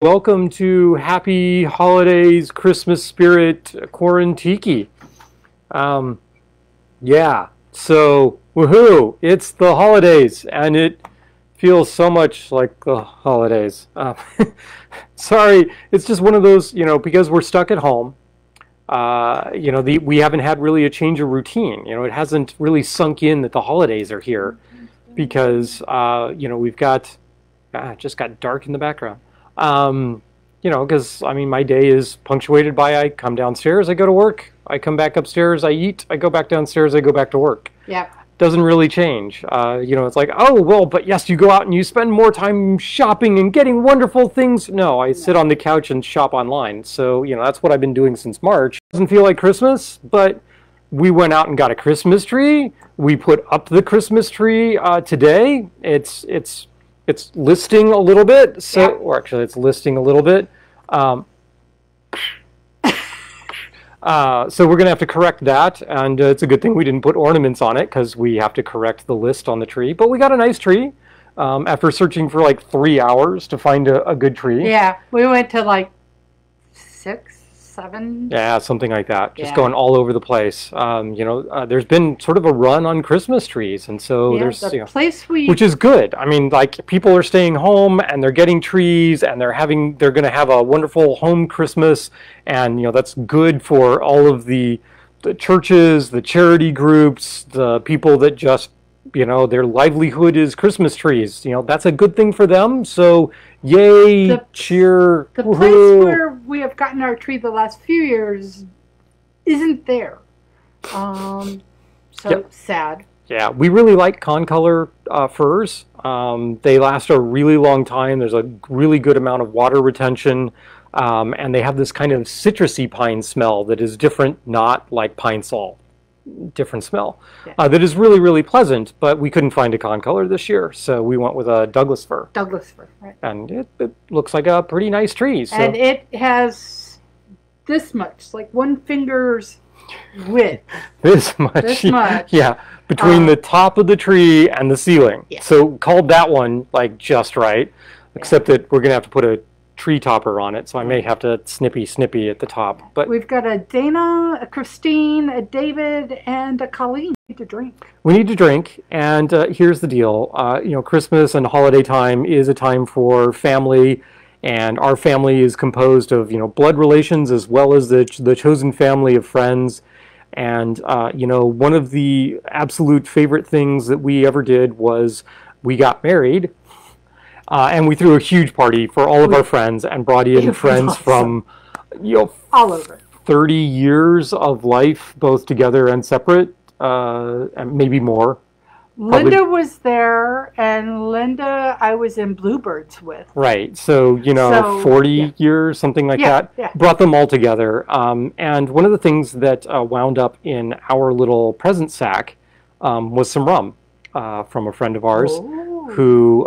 Welcome to Happy Holidays, Christmas Spirit, Quarantiki. Um, yeah, so woohoo! It's the holidays, and it feels so much like the holidays. Sorry, it's just one of those, because we're stuck at home. We haven't had really a change of routine. It hasn't really sunk in that the holidays are here because we've got it just got dark in the background. Because my day is punctuated by I come downstairs, I go to work, I come back upstairs, I eat, I go back downstairs, I go back to work. Yeah. Doesn't really change. It's like, oh, well, but yes, you go out and you spend more time shopping and getting wonderful things. No, I sit on the couch and shop online. So, that's what I've been doing since March. Doesn't feel like Christmas, but we went out and got a Christmas tree. We put up the Christmas tree today. It's listing a little bit. So, yeah. Or actually, it's listing a little bit. So we're going to have to correct that, and it's a good thing we didn't put ornaments on it because we have to correct the list on the tree. But we got a nice tree after searching for like 3 hours to find a good tree. Yeah, we went to like 6, 7. Yeah, something like that. Just Yeah. going all over the place. There's been sort of a run on Christmas trees, and so there's the place which is good. People are staying home and they're getting trees and they're going to have a wonderful home Christmas, and that's good for all of the churches, the charity groups, the people that just their livelihood is Christmas trees. That's a good thing for them. So yay, cheer. The woohoo. place where we have gotten our tree the last few years isn't there. Yep. Sad. Yeah, we really like Concolor firs. They last a really long time. There's a really good amount of water retention. And they have this kind of citrusy pine smell that is different, not like pine sol. Different smell. Yeah. That is really, really pleasant, but we couldn't find a Concolor this year, so we went with a Douglas fir. Douglas fir, right. And it looks like a pretty nice tree. So. And it has this much, like one finger's width. This much. This much. Yeah, between the top of the tree and the ceiling. Yeah. So called that one like just right, except that we're going to have to put a tree topper on it, so I may have to snippy at the top. But we've got a Dana, a Christine, a David, and a Colleen. We need to drink. We need to drink, and here's the deal. Christmas and holiday time is a time for family, and our family is composed of blood relations as well as the chosen family of friends. And one of the absolute favorite things that we ever did was we got married. And we threw a huge party for all of our friends and brought in friends from, all over 30 years of life, both together and separate, and maybe more. Linda was there, and Linda I was in Bluebirds with. Right. So, 40 years, something like that. Yeah. Brought them all together. And one of the things that wound up in our little present sack was some rum from a friend of ours. Who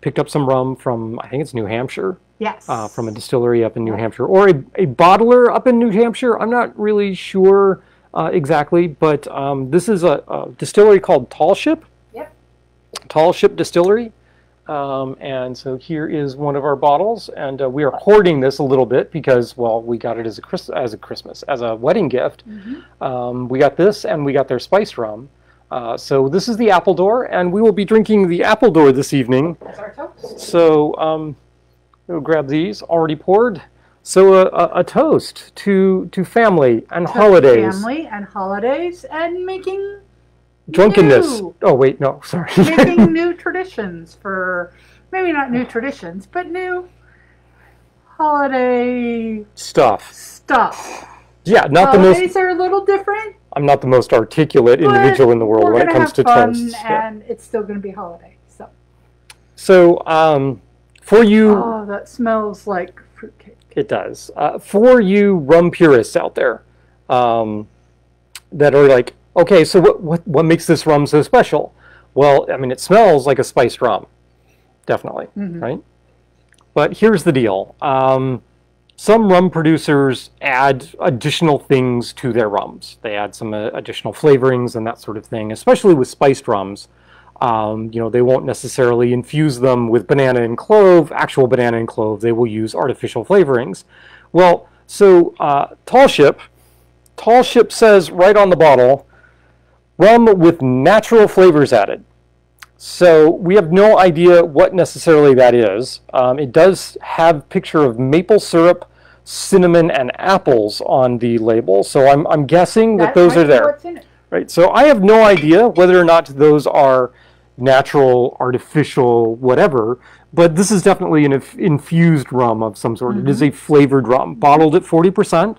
picked up some rum from, I think it's New Hampshire. Yes. From a distillery up in New Hampshire, or a bottler up in New Hampshire. I'm not really sure exactly, but this is a distillery called Tall Ship. Yep. Tall Ship Distillery. And so here is one of our bottles, and we are hoarding this a little bit because, well, we got it as a wedding gift. Mm-hmm. We got this, and we got their spiced rum. So this is the Appledore, and we will be drinking the Appledore this evening. That's our toast. So we'll grab these, already poured. So a toast to family and holidays. Family and holidays, and making drunkenness. New. Oh wait, no, sorry. Making new traditions for, maybe not new traditions, but new holiday stuff. Yeah, not holidays are a little different. I'm not the most articulate individual in the world when it comes to toasts. And it's still going to be holiday. So, for you... Oh, that smells like fruitcake. It does. For you rum purists out there that are like, okay, so what makes this rum so special? Well, it smells like a spiced rum. Definitely, right? But here's the deal. Some rum producers add additional things to their rums. They add some additional flavorings and that sort of thing, especially with spiced rums. You know, they won't necessarily infuse them with banana and clove, actual banana and clove. They will use artificial flavorings. Well, so Tall Ship says right on the bottle, rum with natural flavors added. So we have no idea what necessarily that is. It does have picture of maple syrup, cinnamon, and apples on the label. So I'm guessing that those are there. What's in it. Right. So I have no idea whether or not those are natural, artificial, whatever. But this is definitely an infused rum of some sort. It is a flavored rum, bottled at 40%.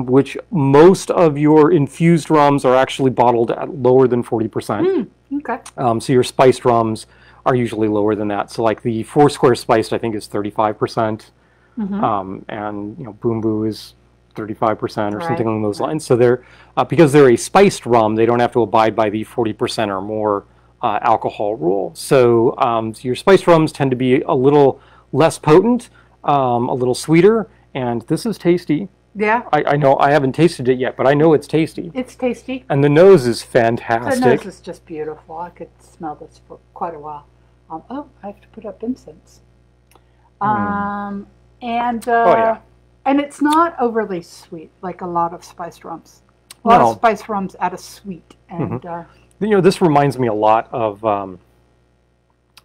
Which most of your infused rums are actually bottled at lower than 40%. Okay. So your spiced rums are usually lower than that. So like the Foursquare spiced, I think, is 35%. And you know, Boom Boo is 35% or something along those lines. So they're because they're a spiced rum, they don't have to abide by the 40% or more alcohol rule. So, so your spiced rums tend to be a little less potent, a little sweeter, and this is tasty. Yeah. I know I haven't tasted it yet, but I know it's tasty. It's tasty. And the nose is fantastic. The nose is just beautiful. I could smell this for quite a while. Oh, I have to put up incense. And it's not overly sweet like a lot of spiced rums. A lot of spiced rums add a sweet. And you know, this reminds me a lot of.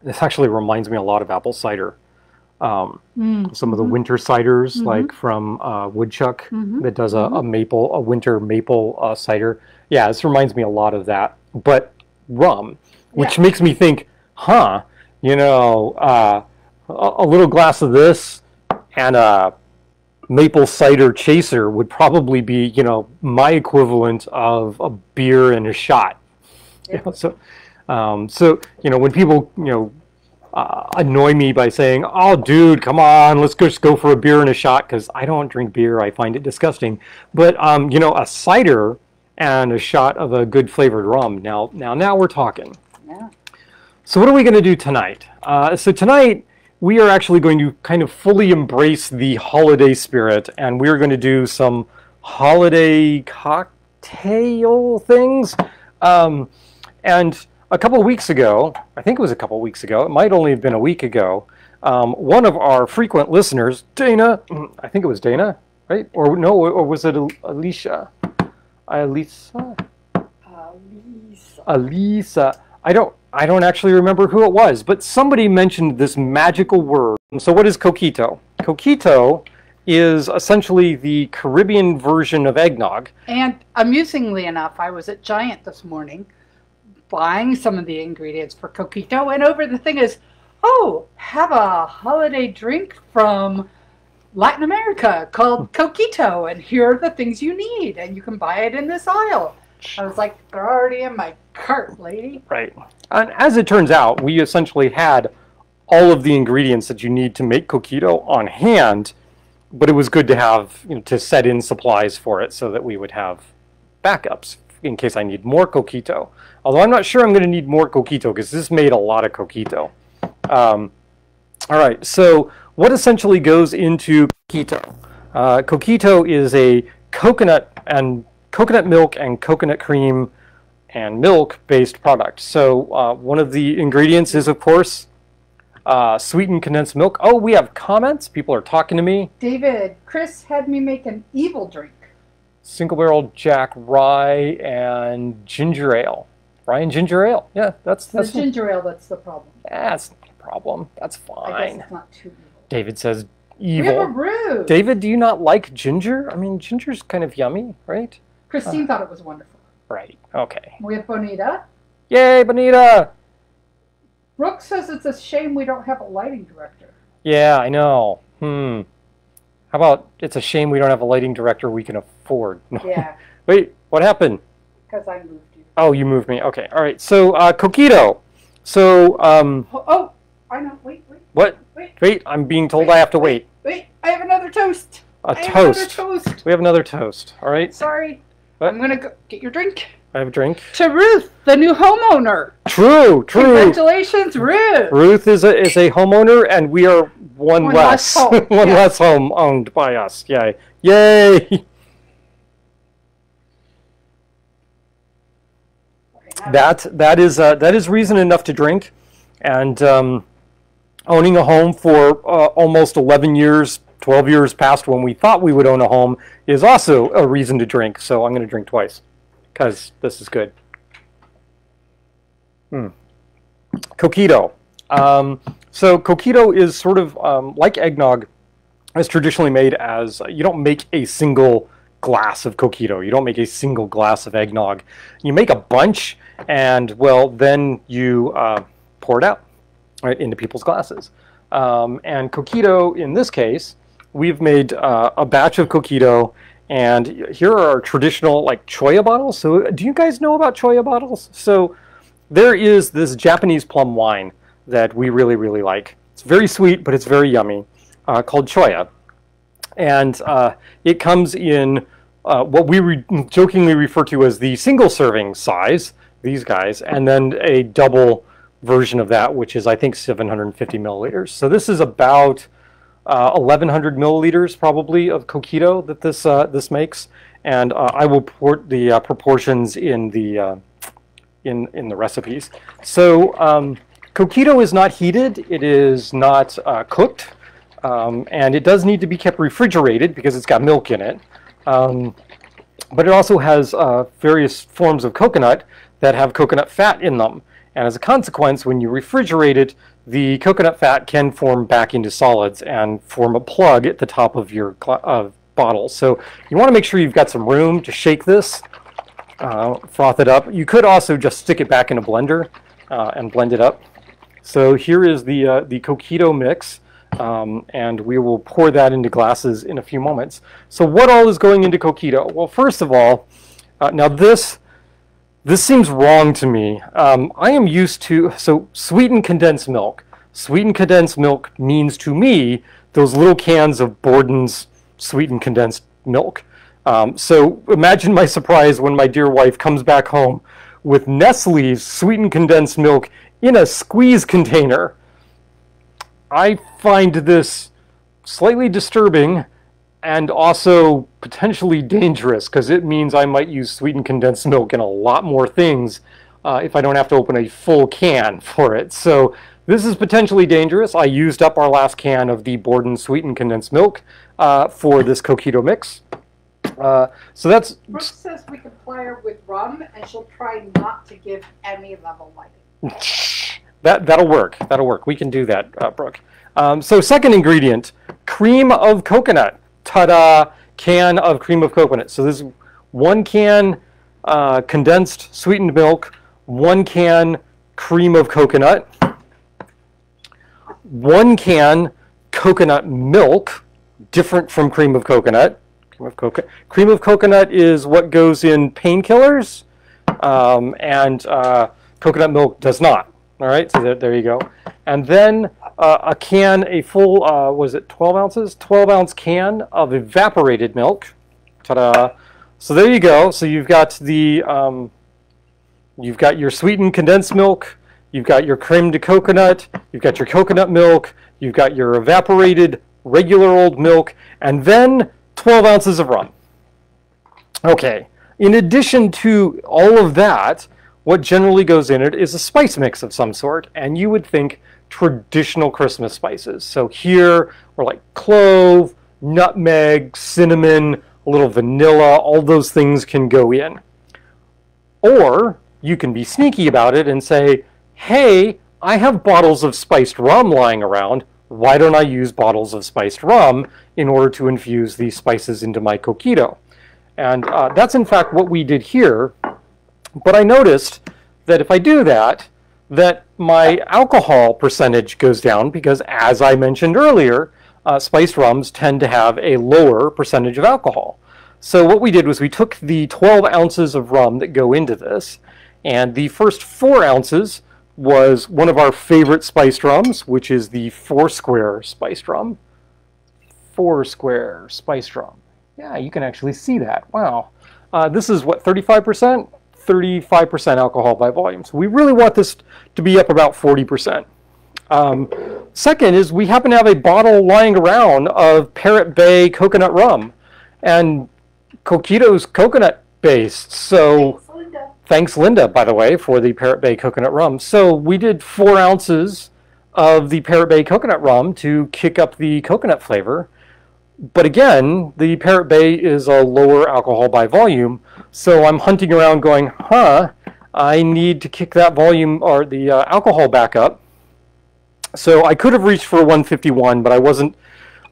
This actually reminds me a lot of apple cider. Some of the winter ciders, like from Woodchuck, that does a winter maple cider. Yeah, this reminds me a lot of that, but rum, which makes me think, you know, a little glass of this and a maple cider chaser would probably be, you know, my equivalent of a beer and a shot. Yeah. You know, so you know, when people, you know, annoy me by saying, "Oh, dude, come on, let's just go for a beer and a shot," because I don't drink beer. I find it disgusting. But you know, a cider and a shot of a good flavored rum. Now we're talking. Yeah. So what are we going to do tonight? So tonight we are actually going to kind of fully embrace the holiday spirit, and we are going to do some holiday cocktail things. And a couple of weeks ago, I think it was a couple of weeks ago, it might only have been a week ago, one of our frequent listeners, Dana, I think it was Dana, right? Or no, or was it Alicia? Alisa? Alisa. I don't actually remember who it was, but somebody mentioned this magical word. So what is Coquito? Coquito is essentially the Caribbean version of eggnog. And amusingly enough, I was at Giant this morning buying some of the ingredients for Coquito, and over the thing is, oh, have a holiday drink from Latin America called Coquito, and here are the things you need, and you can buy it in this aisle. I was like, they're already in my cart, lady. Right. And as it turns out, we essentially had all of the ingredients that you need to make Coquito on hand, but it was good to have, you know, to set in supplies for it so that we would have backups in case I need more Coquito. Although I'm not sure I'm going to need more Coquito because this made a lot of Coquito. All right, so what essentially goes into Coquito? Coquito is a coconut milk and coconut cream and milk based product. So one of the ingredients is, of course, sweetened condensed milk. Oh, we have comments. People are talking to me. David, Chris had me make an evil drink. Single barrel Jack rye and ginger ale. Rye and ginger ale. Yeah, that's the ginger ale that's the problem. That's not a problem. That's fine. I guess it's not too evil. David says evil. We have a brew. David, do you not like ginger? I mean, ginger's kind of yummy, right? Christine thought it was wonderful. Right. Okay. We have Bonita. Yay, Bonita! Brooke says it's a shame we don't have a lighting director. Yeah, I know. How about it's a shame we don't have a lighting director we can afford? Yeah. Wait, what happened? Because I moved you. Oh, you moved me. Okay, all right. So, Coquito. So, Oh, I know. Wait. What? Wait, I'm being told I have to wait. Wait, I have another toast. I have another toast. We have another toast. All right. Sorry. What? I'm going to go get your drink. I have a drink. To Ruth, the new homeowner. True. Congratulations, Ruth. Ruth is a homeowner, and we are one less home. Less home owned by us. Yay. That is reason enough to drink, and owning a home for almost 11 years, 12 years past when we thought we would own a home is also a reason to drink. So I'm going to drink twice because this is good. Coquito. So Coquito is sort of like eggnog. It's traditionally made as, you don't make a single glass of Coquito. You don't make a single glass of eggnog. You make a bunch, and well, then you pour it out, right, into people's glasses. And Coquito, in this case, we've made a batch of Coquito, and here are our traditional like Choya bottles. So do you guys know about Choya bottles? So there is this Japanese plum wine that we really, really like. It's very sweet, but it's very yummy, called Choya. And it comes in what we jokingly refer to as the single serving size, these guys, and then a double version of that, which is I think 750 milliliters. So this is about 1,100 milliliters probably of Coquito that this makes, and I will put the proportions in the recipes. So Coquito is not heated, it is not cooked, and it does need to be kept refrigerated because it's got milk in it. But it also has various forms of coconut that have coconut fat in them. And as a consequence, when you refrigerate it, the coconut fat can form back into solids and form a plug at the top of your bottle. So you want to make sure you've got some room to shake this, froth it up. You could also just stick it back in a blender and blend it up. So here is the Coquito mix. And we will pour that into glasses in a few moments. So what all is going into Coquito? Well, first of all, now this seems wrong to me. I am used to, so sweetened condensed milk. Sweetened condensed milk means to me those little cans of Borden's sweetened condensed milk. So imagine my surprise when my dear wife comes back home with Nestle's sweetened condensed milk in a squeeze container. I find this slightly disturbing and also potentially dangerous because it means I might use sweetened condensed milk in a lot more things if I don't have to open a full can for it. So this is potentially dangerous. I used up our last can of the Borden sweetened condensed milk for this Coquito mix. So that's... Brooke says we can ply her with rum and she'll try not to give any level lighting. That'll work. That'll work. We can do that, Brooke. So second ingredient, cream of coconut. Ta-da! Can of cream of coconut. So this is 1 can condensed sweetened milk, 1 can cream of coconut, 1 can coconut milk, different from cream of coconut. Cream of coconut is what goes in painkillers, and coconut milk does not. All right, so there you go. And then a can, a full, was it 12 ounces? 12-ounce can of evaporated milk. Ta-da! So there you go. So you've got the, you've got your sweetened condensed milk, you've got your creme de coconut, you've got your coconut milk, you've got your evaporated regular old milk, and then 12 ounces of rum. Okay. In addition to all of that, what generally goes in it is a spice mix of some sort, and you would think traditional Christmas spices. So here we're like clove, nutmeg, cinnamon, a little vanilla, all those things can go in. Or you can be sneaky about it and say, hey, I have bottles of spiced rum lying around. Why don't I use bottles of spiced rum in order to infuse these spices into my Coquito? And that's in fact what we did here. But I noticed that if I do that, that my alcohol percentage goes down because, as I mentioned earlier, spiced rums tend to have a lower percentage of alcohol. So what we did was we took the 12 ounces of rum that go into this, and the first 4 ounces was one of our favorite spiced rums, which is the Foursquare spiced rum. Foursquare spiced rum. Yeah, you can actually see that. Wow. This is what, 35%? 35% alcohol by volume. So we really want this to be up about 40%. Second is we happen to have a bottle lying around of Parrot Bay coconut rum. And Coquito's coconut based. So Thanks, Linda, by the way, for the Parrot Bay coconut rum. So we did 4 ounces of the Parrot Bay coconut rum to kick up the coconut flavor. But again, the Parrot Bay is a lower alcohol by volume, so I'm hunting around going, I need to kick that volume or the alcohol back up. So I could have reached for 151, but I wasn't.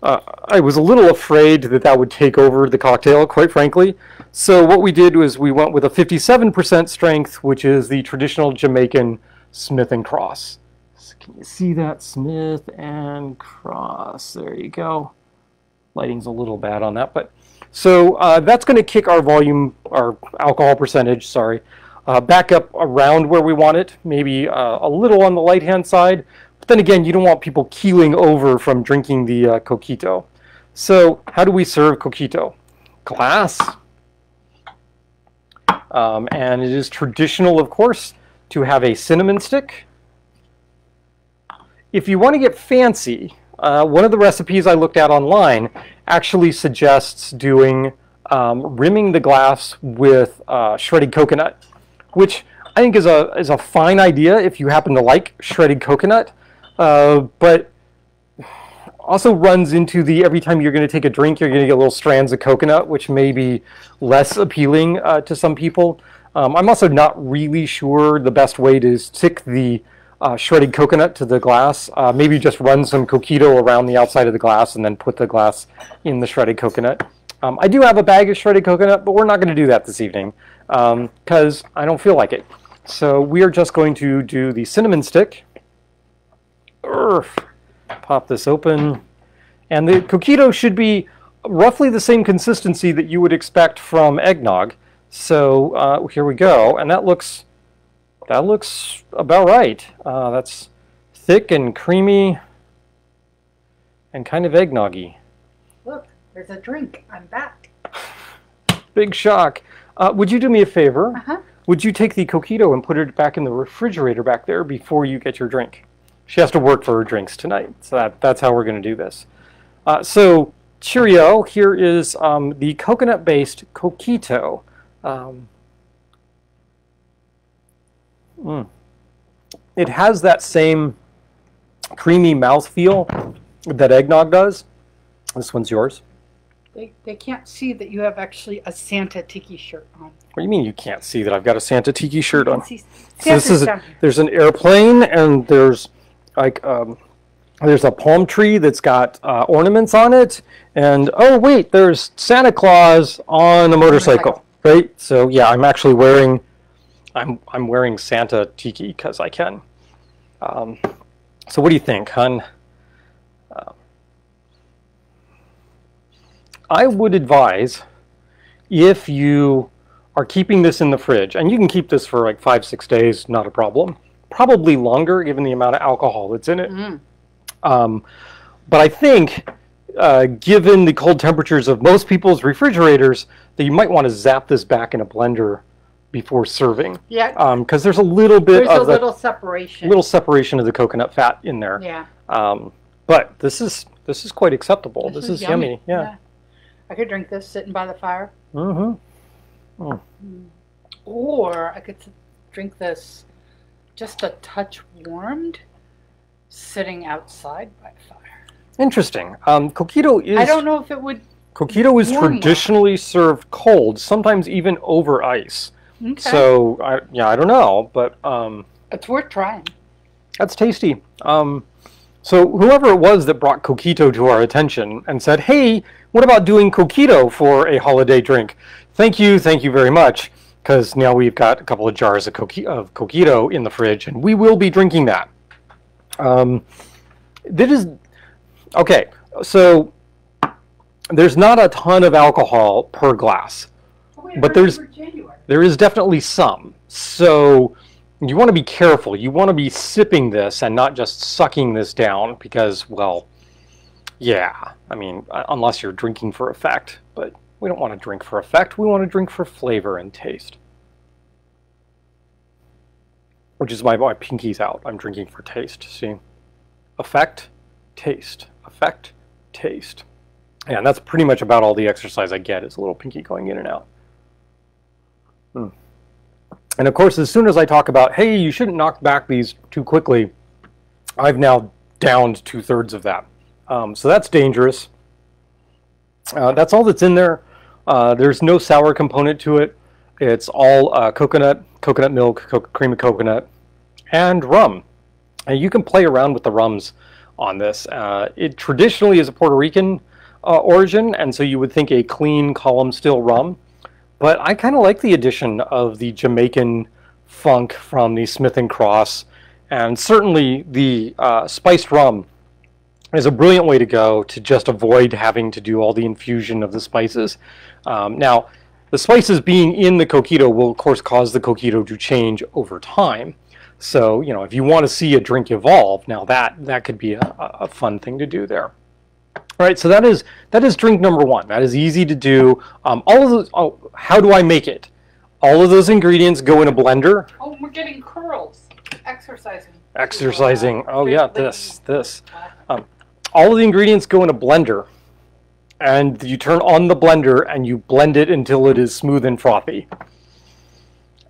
I was a little afraid that that would take over the cocktail, quite frankly. So what we did was we went with a 57% strength, which is the traditional Jamaican Smith and Cross. So can you see that? Smith and Cross. There you go. Lighting's a little bad on that, but so that's going to kick our volume, our alcohol percentage, sorry, back up around where we want it, maybe a little on the light-hand side. But then again, you don't want people keeling over from drinking the Coquito. So how do we serve Coquito? Glass. And it is traditional, of course, to have a cinnamon stick. If you want to get fancy, one of the recipes I looked at online actually suggests doing rimming the glass with shredded coconut, which I think is a fine idea if you happen to like shredded coconut, but also runs into the every time you're going to take a drink, you're going to get little strands of coconut, which may be less appealing to some people. I'm also not really sure the best way to stick the shredded coconut to the glass. Maybe just run some Coquito around the outside of the glass and then put the glass in the shredded coconut. I do have a bag of shredded coconut, but we're not going to do that this evening because I don't feel like it. So we are just going to do the cinnamon stick. Pop this open. And the Coquito should be roughly the same consistency that you would expect from eggnog. So here we go. And that looks about right. That's thick and creamy and kind of eggnoggy. Look, there's a drink. I'm back. Big shock. Would you do me a favor? Uh-huh. Would you take the Coquito and put it back in the refrigerator back there before you get your drink? She has to work for her drinks tonight, so that's how we're going to do this. So, cheerio. Here is the coconut-based Coquito. It has that same creamy mouthfeel that eggnog does. This one's yours. They can't see that you have actually a Santa Tiki shirt on. What do you mean you can't see that I've got a Santa Tiki shirt on? See, So this is there's an airplane and there's like there's a palm tree that's got ornaments on it, and oh wait, there's Santa Claus on a motorcycle, right? So yeah, I'm actually wearing I'm wearing Santa Tiki because I can. So what do you think, hun? I would advise, if you are keeping this in the fridge, and you can keep this for like 5-6 days, not a problem. Probably longer, given the amount of alcohol that's in it. But I think, given the cold temperatures of most people's refrigerators, that you might want to zap this back in a blender before serving. Yeah. Because there's a little bit of little separation. Little separation of the coconut fat in there. Yeah. But this is quite acceptable. This is yummy. Yeah. I could drink this sitting by the fire. Mm-hmm. Or I could drink this just a touch warmed, sitting outside by the fire. Interesting. Coquito is. I don't know if it would. Coquito is traditionally served cold, sometimes even over ice. Okay. So I don't know, but it's worth trying. That's tasty. So whoever it was that brought Coquito to our attention and said, "Hey, what about doing Coquito for a holiday drink?" Thank you very much, because now we've got a couple of jars of Coquito in the fridge, and we will be drinking that. That is okay. So there's not a ton of alcohol per glass, but there is definitely some. So you want to be careful. You want to be sipping this and not just sucking this down because, well, yeah, I mean, unless you're drinking for effect, but we don't want to drink for effect. We want to drink for flavor and taste. Which is why my pinky's out. I'm drinking for taste, see? Effect, taste. Effect, taste. Yeah, and that's pretty much about all the exercise I get is a little pinky going in and out. And of course, as soon as I talk about, hey, you shouldn't knock back these too quickly, I've now downed 2/3 of that. So that's dangerous. That's all that's in there. There's no sour component to it. It's all coconut milk, cream of coconut, and rum. And you can play around with the rums on this. It traditionally is a Puerto Rican origin, and so you would think a clean column still rum. But I kind of like the addition of the Jamaican funk from the Smith & Cross, and certainly the spiced rum is a brilliant way to go to just avoid having to do all the infusion of the spices. Now, the spices being in the Coquito will, of course, cause the Coquito to change over time. So, you know, if you want to see a drink evolve, now that could be a fun thing to do there. All right, so that is drink number one. That is easy to do. All of those. Oh, how do I make it? All of those ingredients go in a blender. Oh, we're getting curls. Exercising. Exercising. Oh yeah, this. All of the ingredients go in a blender, and you turn on the blender and you blend it until it is smooth and frothy.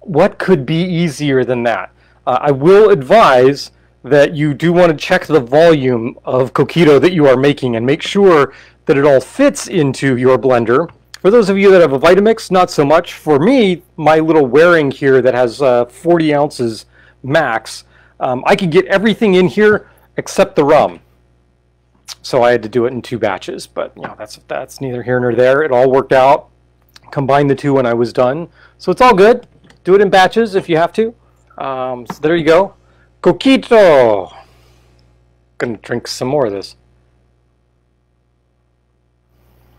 What could be easier than that? I will advise that you do want to check the volume of Coquito that you are making and make sure that it all fits into your blender. For those of you that have a Vitamix, not so much. For me, my little Waring here that has 40 ounces max, I could get everything in here except the rum. So I had to do it in 2 batches, but you know, that's neither here nor there. It all worked out. Combined the 2 when I was done. So it's all good. Do it in batches if you have to. So there you go. Coquito. Gonna drink some more of this.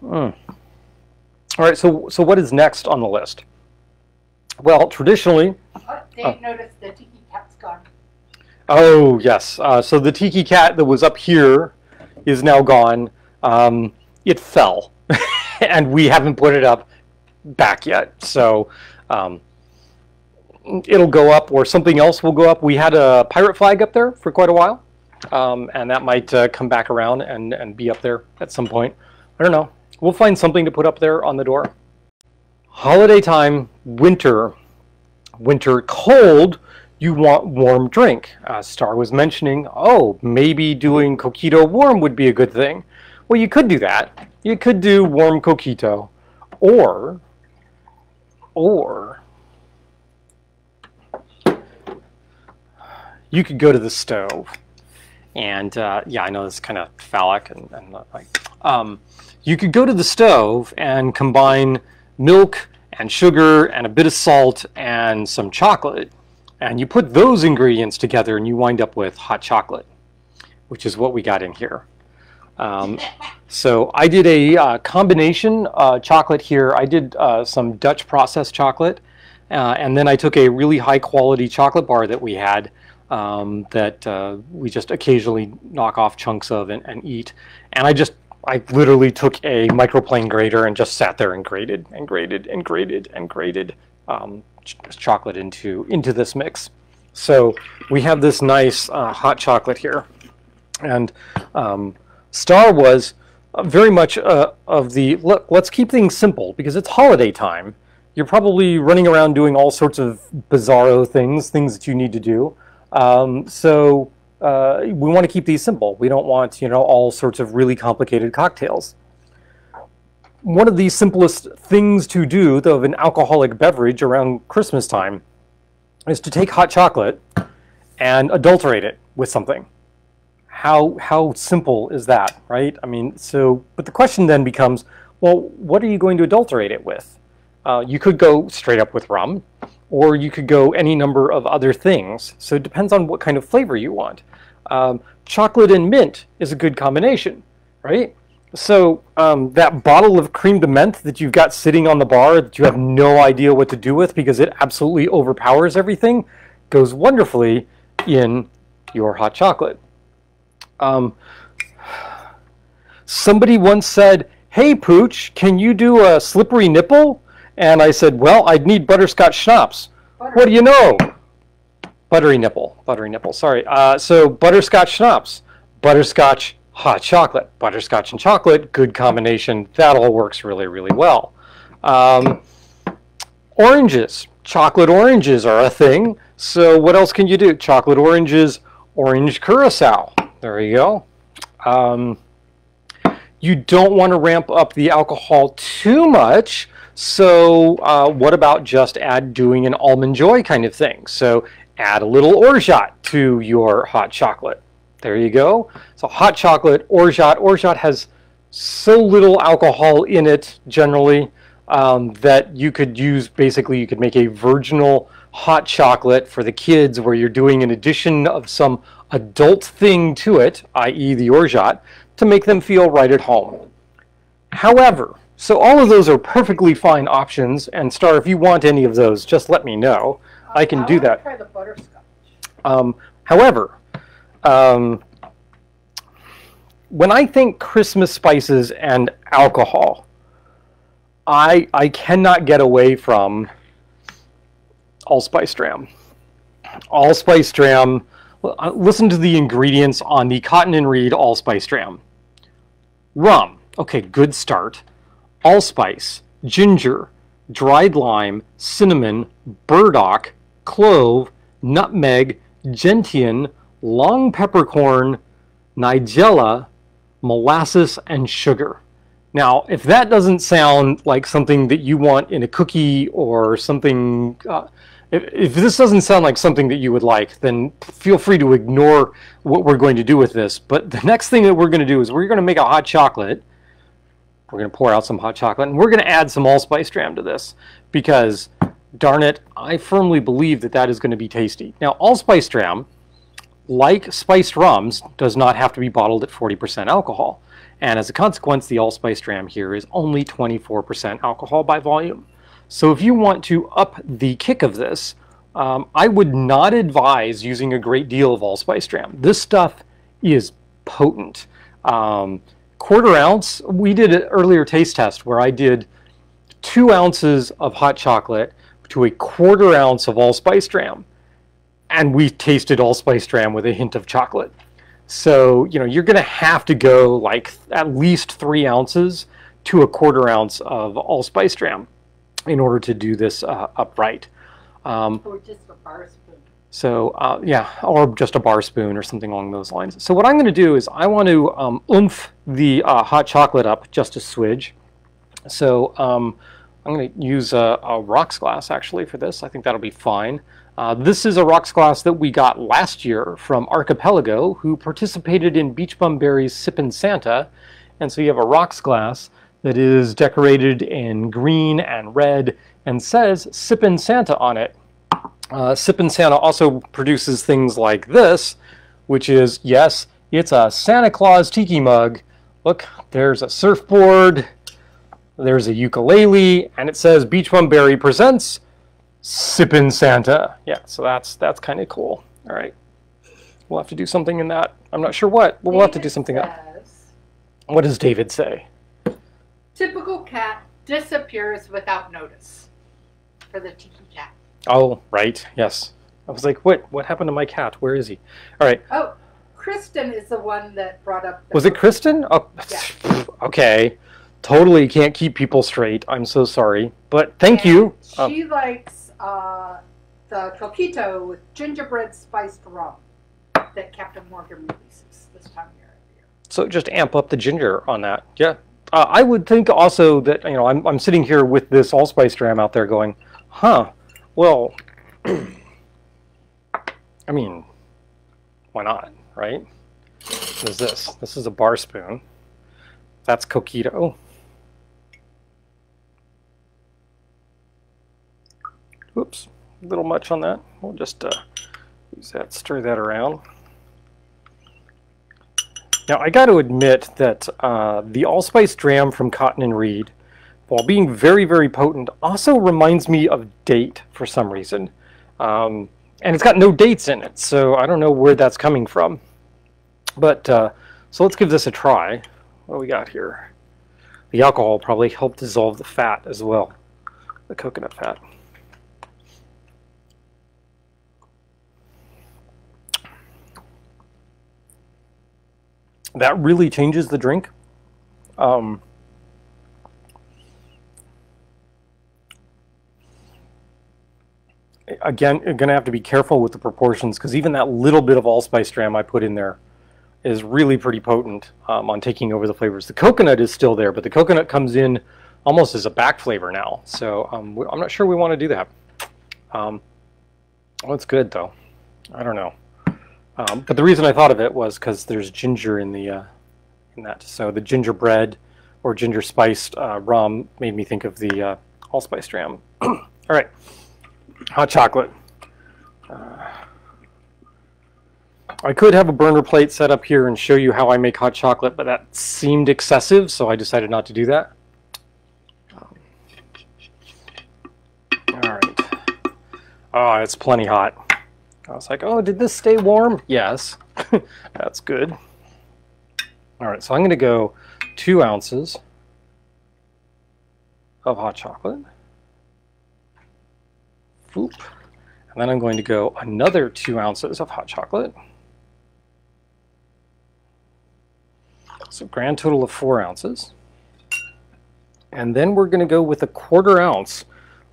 All right, so what is next on the list? Well, traditionally... Oh, Dave noticed the Tiki cat's gone. Oh, yes. So the Tiki cat that was up here is now gone. It fell, and we haven't put it up back yet. So it'll go up, or something else will go up. We had a pirate flag up there for quite a while, and that might come back around and be up there at some point. I don't know. We'll find something to put up there on the door. Holiday time, winter cold, you want warm drink. Star was mentioning, oh, maybe doing Coquito warm would be a good thing. Well, you could do that. You could do warm Coquito, or you could go to the stove. And yeah, I know this is kind of phallic and like, you could go to the stove and combine milk and sugar and a bit of salt and some chocolate, and you put those ingredients together and you wind up with hot chocolate, which is what we got in here. So I did a combination chocolate here. I did some Dutch processed chocolate, and then I took a really high quality chocolate bar that we had that we just occasionally knock off chunks of and eat. And I literally took a microplane grater and just sat there and grated chocolate into this mix. So we have this nice hot chocolate here. And Star was very much of the, look, let's keep things simple because it's holiday time. You're probably running around doing all sorts of bizarro things that you need to do. So we want to keep these simple. We don't want, you know, all sorts of really complicated cocktails. One of the simplest things to do of an alcoholic beverage around Christmas time is to take hot chocolate and adulterate it with something. How simple is that, right? I mean, so, but the question then becomes, well, what are you going to adulterate it with? You could go straight up with rum, or you could go any number of other things. So it depends on what kind of flavor you want. Chocolate and mint is a good combination, right? So that bottle of creme de menthe that you've got sitting on the bar that you have no idea what to do with because it absolutely overpowers everything goes wonderfully in your hot chocolate. Somebody once said, hey Pooch, can you do a slippery nipple? And I said, well, I'd need butterscotch schnapps. What do you know? Buttery nipple, sorry. So butterscotch schnapps, butterscotch hot chocolate, butterscotch and chocolate, good combination. That all works really, really well. Oranges, chocolate oranges are a thing. So what else can you do? Chocolate oranges, orange curacao. There you go. You don't want to ramp up the alcohol too much. So what about just doing an almond joy kind of thing? So add a little orgeat to your hot chocolate. There you go. So hot chocolate, orgeat. Orgeat has so little alcohol in it generally that you could use, basically you could make a virginal hot chocolate for the kids where you're doing an addition of some adult thing to it, i.e. the orgeat, to make them feel right at home. However, so all of those are perfectly fine options, and Star, if you want any of those, just let me know. I can do that. Try the butterscotch. However, when I think Christmas spices and alcohol, I cannot get away from allspice dram. Allspice dram, listen to the ingredients on the Cotton and Reed allspice dram. Rum, okay, good start. Allspice, ginger, dried lime, cinnamon, burdock, clove, nutmeg, gentian, long peppercorn, nigella, molasses, and sugar. Now, if that doesn't sound like something that you want in a cookie or something, if this doesn't sound like something that you would like, then feel free to ignore what we're going to do with this. But the next thing that we're going to do is we're going to make a hot chocolate. We're going to pour out some hot chocolate, and we're going to add some allspice dram to this because, darn it, I firmly believe that that is going to be tasty. Now, allspice dram, like spiced rums, does not have to be bottled at 40% alcohol. And as a consequence, the allspice dram here is only 24% alcohol by volume. So if you want to up the kick of this, I would not advise using a great deal of allspice dram. This stuff is potent. Quarter ounce, we did an earlier taste test where I did 2 ounces of hot chocolate to a quarter ounce of allspice dram. And we tasted allspice dram with a hint of chocolate. So, you know, you're going to have to go like at least 3 ounces to a quarter ounce of allspice dram in order to do this upright. Or just a bar spoon. So, yeah, or just a bar spoon or something along those lines. So what I'm going to do is I want to oomph the hot chocolate up just a swidge. So I'm going to use a rocks glass actually for this. I think that'll be fine. This is a rocks glass that we got last year from Archipelago, who participated in Beach Bum Berry's Sippin' Santa. And so you have a rocks glass that is decorated in green and red and says Sippin' Santa on it. Sippin' Santa also produces things like this, which is, yes, it's a Santa Claus tiki mug. Look, there's a surfboard, there's a ukulele, and it says Beach Bum Berry presents Sippin' Santa. Yeah, so that's kind of cool. All right, we'll have to do something in that. I'm not sure what, but we'll have to do something else. What does David say? Typical cat disappears without notice for the Tiki cat. Oh, right, yes. I was like, what happened to my cat? Where is he? All right. Oh, Kristen is the one that brought up the... Was it Kristen? Oh, yeah. Okay. Totally can't keep people straight. I'm so sorry. But thank you. She likes the Coquito with gingerbread spiced rum that Captain Morgan releases this time of year every year. So just amp up the ginger on that. Yeah. I would think also that, you know, I'm sitting here with this allspice dram out there going, huh, well, I mean, why not, right? What is this? This is a bar spoon. That's Coquito. Oops, a little much on that. We'll just use that, stir that around. Now, I got to admit that the allspice dram from Cotton and Reed, while being very, very potent, also reminds me of date for some reason. And it's got no dates in it, so I don't know where that's coming from. But, so let's give this a try. What do we got here? The alcohol probably helped dissolve the fat as well, the coconut fat. That really changes the drink. again, going to have to be careful with the proportions because even that little bit of allspice dram I put in there is really pretty potent on taking over the flavors. The coconut is still there, but the coconut comes in almost as a back flavor now. So I'm not sure we want to do that. Well, it's good though. I don't know. But the reason I thought of it was because there's ginger in the in that. So the gingerbread or ginger spiced rum made me think of the allspice dram. All right, hot chocolate. I could have a burner plate set up here and show you how I make hot chocolate, but that seemed excessive, so I decided not to do that. All right. Oh, it's plenty hot. I was like, oh, did this stay warm? Yes. That's good. All right, so I'm going to go 2 ounces of hot chocolate. Boop. And then I'm going to go another 2 ounces of hot chocolate. So grand total of 4 ounces. And then we're going to go with a 1/4 ounce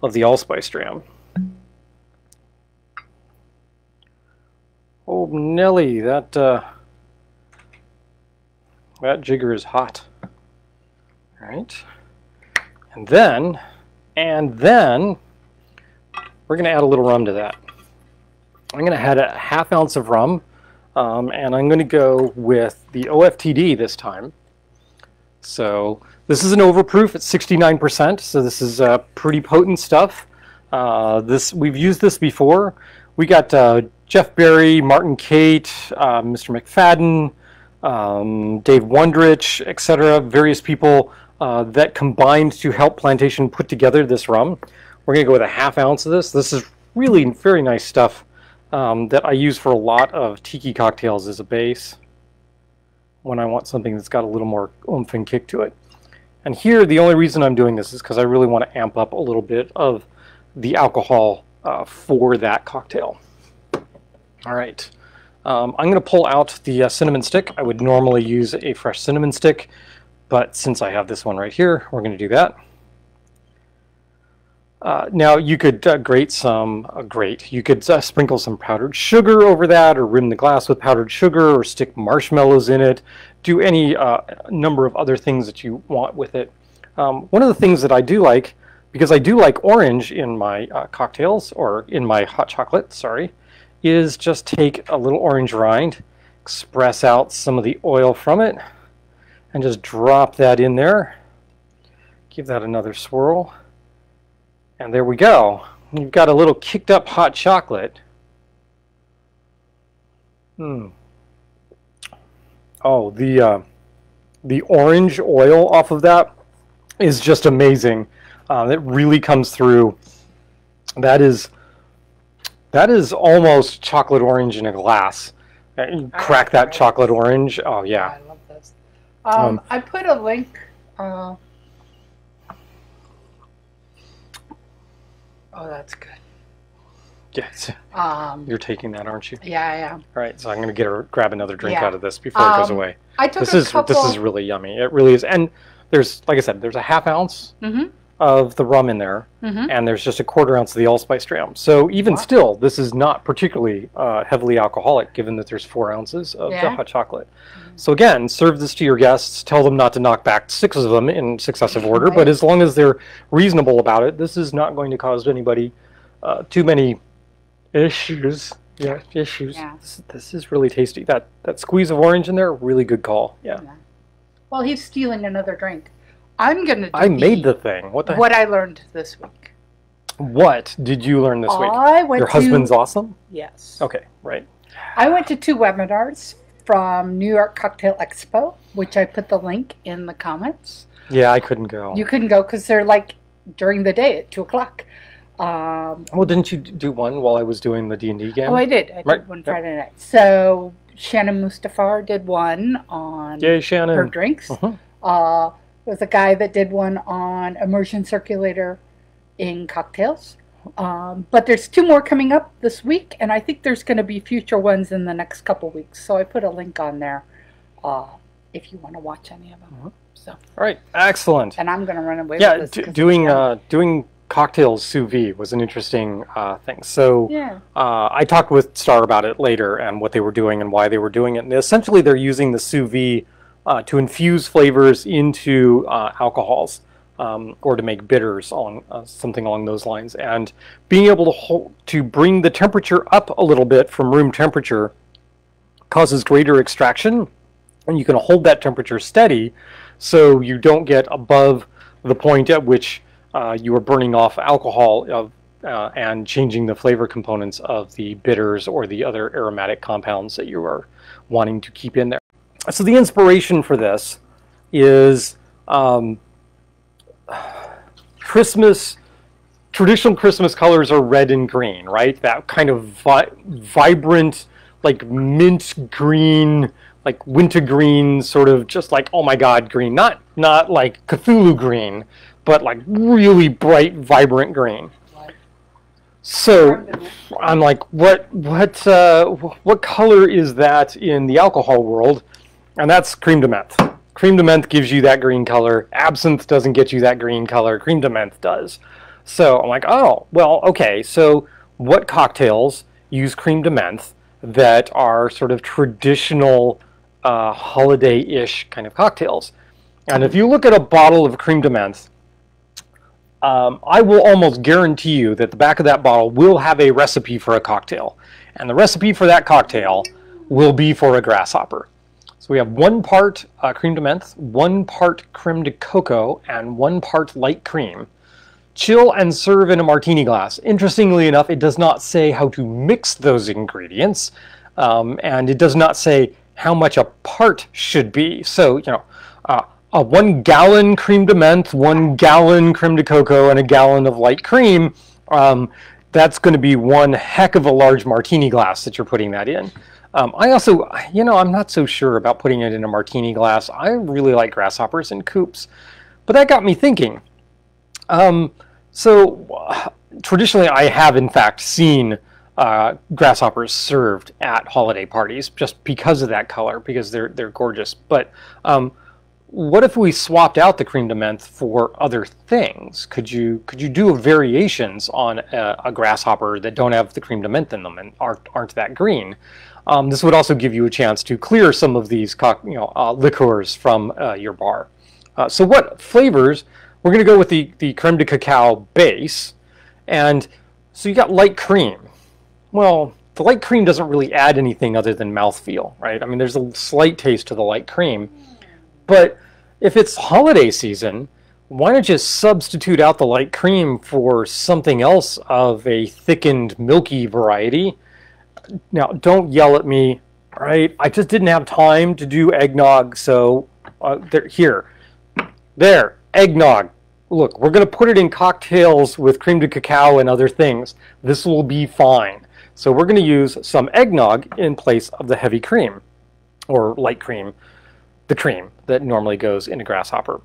of the allspice dram. Oh, Nelly, that jigger is hot. All right. And then we're going to add a little rum to that. I'm going to add a 1/2 ounce of rum, and I'm going to go with the OFTD this time. So this is an overproof at 69%, so this is pretty potent stuff. We've used this before. We got Jeff Berry, Martin Kate, Mr. McFadden, Dave Wondrich, etc. Various people that combined to help Plantation put together this rum. We're going to go with a 1/2 ounce of this. This is really very nice stuff that I use for a lot of tiki cocktails as a base when I want something that's got a little more oomph and kick to it. And here, the only reason I'm doing this is because I really want to amp up a little bit of the alcohol for that cocktail. All right. I'm going to pull out the cinnamon stick. I would normally use a fresh cinnamon stick, but since I have this one right here, we're going to do that. Now you could you could sprinkle some powdered sugar over that, or rim the glass with powdered sugar, or stick marshmallows in it. Do any number of other things that you want with it. One of the things that I do like, because I do like orange in my cocktails, or in my hot chocolate, sorry, is just take a little orange rind, express out some of the oil from it, and just drop that in there. Give that another swirl. And there we go. You've got a little kicked up hot chocolate. Oh, the orange oil off of that is just amazing. It really comes through. That is almost chocolate orange in a glass. You crack that chocolate orange. Oh yeah. I love this. I put a link. Oh, that's good. Yes. You're taking that, aren't you? Yeah, I am. All right, so I'm going to grab another drink out of this before it goes away. I took this is really yummy. It really is. And there's, like I said, there's a 1/2 ounce of the rum in there, and there's just a 1/4 ounce of the allspice dram. So even still, this is not particularly heavily alcoholic, given that there's 4 ounces of the hot chocolate. So again, serve this to your guests. Tell them not to knock back 6 of them in successive order, but as long as they're reasonable about it, this is not going to cause anybody too many issues. Yeah, issues. Yeah. This is really tasty. That squeeze of orange in there, really good call. Yeah. Well, he's stealing another drink. I'm gonna. I made the thing. What I learned this week. What did you learn this week? Your husband's awesome? Yes. Okay, right. I went to 2 webinars from New York Cocktail Expo, which I put the link in the comments. Yeah, I couldn't go. You couldn't go because they're like during the day at 2 o'clock. Well, didn't you do one while I was doing the D&D game? Oh, I did. I did one Friday night. So Shannon Mustafar did one on her drinks. There's a guy that did one on immersion circulator in cocktails. But there's 2 more coming up this week, and I think there's going to be future ones in the next couple weeks. So I put a link on there if you want to watch any of them. So. All right, excellent. And I'm going to run away with this. Doing cocktails sous vide was an interesting thing. So Yeah. I talked with Star about it later and what they were doing and why they were doing it. And essentially, they're using the sous vide to infuse flavors into alcohols or to make bitters, on something along those lines. And being able to bring the temperature up a little bit from room temperature causes greater extraction, and you can hold that temperature steady so you don't get above the point at which you are burning off alcohol and changing the flavor components of the bitters or the other aromatic compounds that you are wanting to keep in there. So the inspiration for this is traditional Christmas colors are red and green, right? That kind of vibrant, like mint green, like wintergreen, sort of just like, oh my God, green. Not like Cthulhu green, but like really bright, vibrant green. So I'm like, what color is that in the alcohol world? And that's creme de menthe. Creme de menthe gives you that green color. Absinthe doesn't get you that green color. Creme de menthe does. So I'm like, oh, well, okay. So what cocktails use creme de menthe that are sort of traditional holiday-ish kind of cocktails? And if you look at a bottle of creme de menthe, I will almost guarantee you that the back of that bottle will have a recipe for a cocktail. And the recipe for that cocktail will be for a grasshopper. So we have 1 part creme de menthe, 1 part creme de coco, and 1 part light cream. Chill and serve in a martini glass. Interestingly enough, it does not say how to mix those ingredients, and it does not say how much a part should be. So, you know, a 1 gallon creme de menthe, 1 gallon creme de coco, and a gallon of light cream, that's going to be one heck of a large martini glass that you're putting that in. I also, you know, I'm not so sure about putting it in a martini glass. I really like grasshoppers in coupes. But that got me thinking. Traditionally, I have, in fact, seen grasshoppers served at holiday parties just because of that color, because they're gorgeous. But what if we swapped out the creme de menthe for other things? Could you do variations on a grasshopper that don't have the creme de menthe in them and aren't that green? This would also give you a chance to clear some of these liqueurs from your bar. So what flavors? We're going to go with the creme de cacao base. And so you got light cream. Well, the light cream doesn't really add anything other than mouthfeel, right? I mean, there's a slight taste to the light cream. But if it's holiday season, why not just substitute out the light cream for something else of a thickened, milky variety? Now, don't yell at me, all right? I just didn't have time to do eggnog, so there, eggnog. Look, we're going to put it in cocktails with creme de cacao and other things. This will be fine. So we're going to use some eggnog in place of the heavy cream, or light cream, the cream that normally goes in a grasshopper.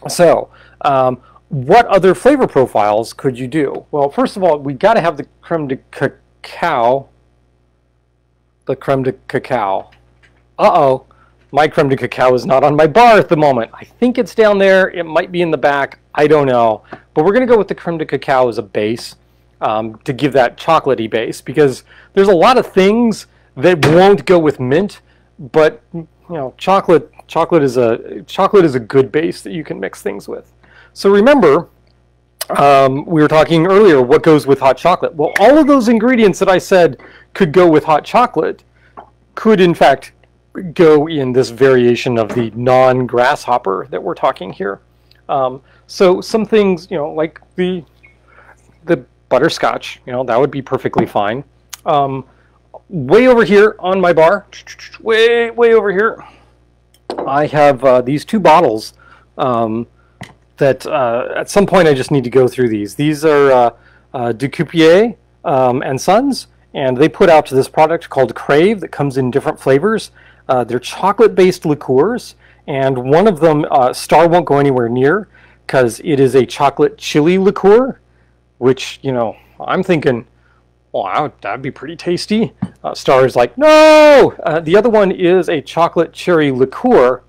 So, what other flavor profiles could you do? Well, first of all, we got to have the creme de cacao. The creme de cacao. Uh-oh, my creme de cacao is not on my bar at the moment. I think it's down there. It might be in the back. I don't know. But we're going to go with the creme de cacao as a base to give that chocolatey base, because there's a lot of things that won't go with mint, but you know, chocolate is a good base that you can mix things with. So remember, we were talking earlier, what goes with hot chocolate? Well, all of those ingredients that I said could go with hot chocolate could, in fact, go in this variation of the non-grasshopper that we're talking here. So some things, you know, like the butterscotch, you know, that would be perfectly fine. Way over here on my bar, way over here, I have these 2 bottles that at some point I just need to go through these. These are De Coupier and Sons, and they put out this product called Crave that comes in different flavors. They're chocolate-based liqueurs, and one of them, Star won't go anywhere near because it is a chocolate chili liqueur, which, you know, I'm thinking, wow, that'd be pretty tasty. Star is like, no! The other one is a chocolate cherry liqueur,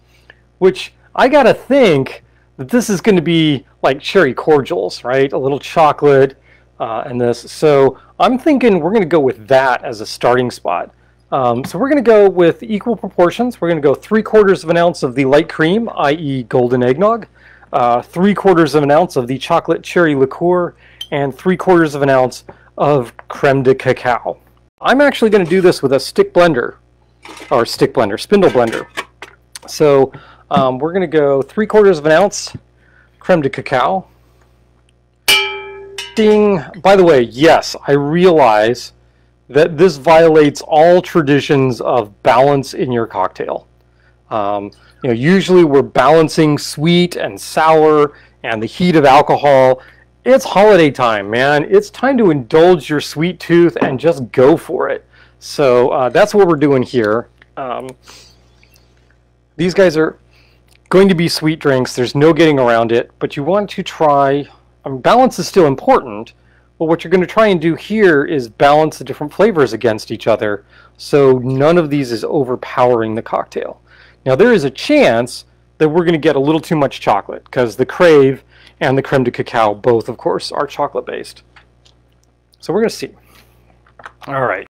which I gotta think that this is going to be like cherry cordials, right? A little chocolate and this. So I'm thinking we're going to go with that as a starting spot. So we're going to go with equal proportions. We're going to go 3/4 of an ounce of the light cream, i.e. golden eggnog, 3/4 of an ounce of the chocolate cherry liqueur, and 3/4 of an ounce of creme de cacao. I'm actually going to do this with a spindle blender. So we're going to go 3/4 of an ounce creme de cacao. Ding! By the way, yes, I realize that this violates all traditions of balance in your cocktail. Usually we're balancing sweet and sour and the heat of alcohol. It's holiday time, man. It's time to indulge your sweet tooth and just go for it. So that's what we're doing here. These guys are going to be sweet drinks. There's no getting around it, but you want to try, balance is still important, but what you're going to try and do here is balance the different flavors against each other so none of these is overpowering the cocktail. Now there is a chance that we're going to get a little too much chocolate because the Crave and the creme de cacao both, of course, are chocolate based. So we're going to see. All right.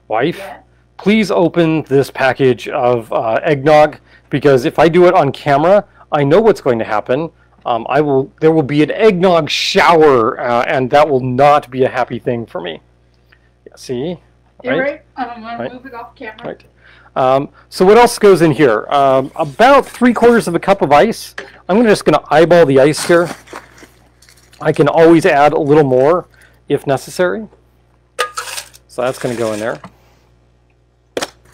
Wife, please open this package of eggnog, because if I do it on camera, I know what's going to happen. There will be an eggnog shower, and that will not be a happy thing for me. Yeah, see? You're right. I'm going to move it off camera. Right. So what else goes in here? About 3/4 of a cup of ice. I'm just going to eyeball the ice here. I can always add a little more if necessary. So that's going to go in there.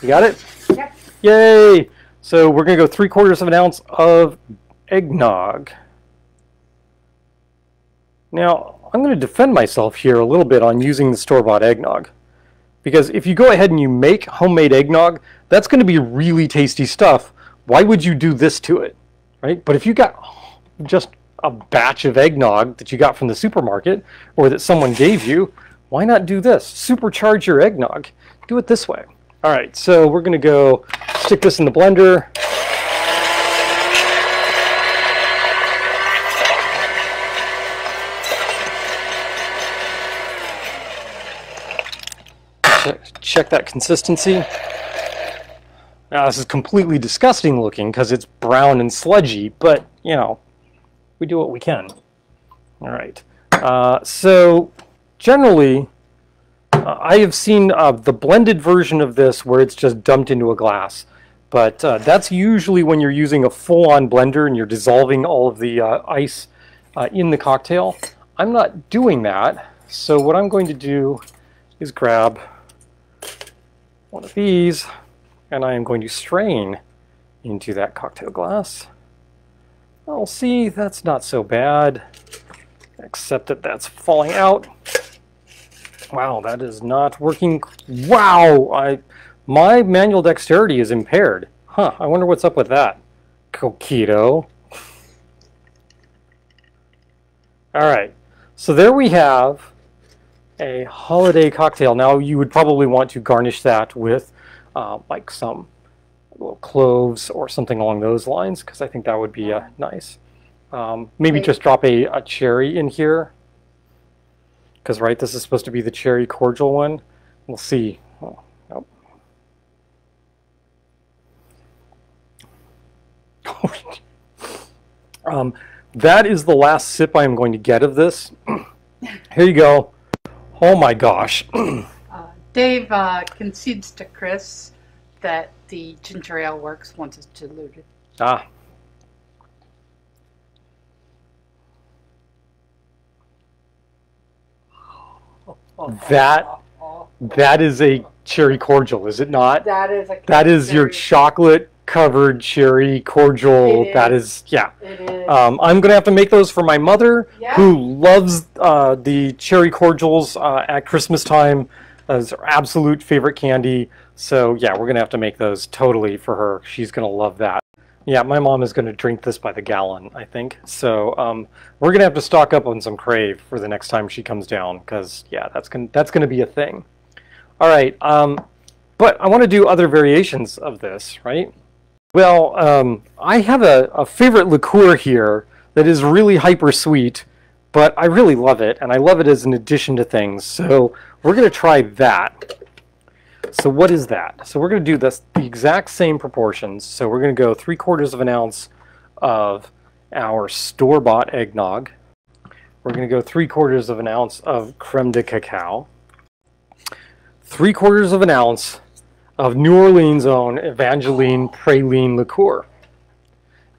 You got it? Yep. Yay! So we're going to go 3/4 of an ounce of eggnog. Now, I'm going to defend myself here a little bit on using the store-bought eggnog. Because if you go ahead and you make homemade eggnog, that's going to be really tasty stuff. Why would you do this to it, right? But if you got just a batch of eggnog that you got from the supermarket or that someone gave you, why not do this? Supercharge your eggnog. Do it this way. All right, so we're going to go stick this in the blender. Check that consistency. Now this is completely disgusting looking because it's brown and sludgy, but you know, we do what we can. All right. So generally, I have seen the blended version of this where it's just dumped into a glass, but that's usually when you're using a full-on blender and you're dissolving all of the ice in the cocktail. I'm not doing that, so what I'm going to do is grab one of these, and I am going to strain into that cocktail glass. I'll see, that's not so bad, except that that's falling out. Wow, that is not working. Wow, my manual dexterity is impaired. Huh, I wonder what's up with that. Coquito. All right, so there we have a holiday cocktail. Now you would probably want to garnish that with like some little cloves or something along those lines, because I think that would be nice. Maybe just drop a cherry in here, because right, this is supposed to be the cherry cordial one. We'll see. Oh, nope. That is the last sip I am going to get of this. Here you go. Oh my gosh. Dave concedes to Chris that the ginger ale works once it's diluted. Ah. That is a cherry cordial, is it not? That is your chocolate covered cherry cordial. That is, yeah. It is. I'm going to have to make those for my mother, who loves the cherry cordials at Christmas time. Those are absolute favorite candy. So yeah, we're going to have to make those totally for her. She's going to love that. Yeah, my mom is going to drink this by the gallon, I think. So we're going to have to stock up on some Crave for the next time she comes down, because yeah, that's going to be a thing. All right, but I want to do other variations of this, right? Well, I have a favorite liqueur here that is really hyper sweet, but I really love it, and I love it as an addition to things. So we're going to try that. So what is that? So we're going to do this the exact same proportions. So we're going to go 3/4 of an ounce of our store-bought eggnog. We're going to go 3/4 of an ounce of creme de cacao. 3/4 of an ounce of New Orleans' own Evangeline praline liqueur.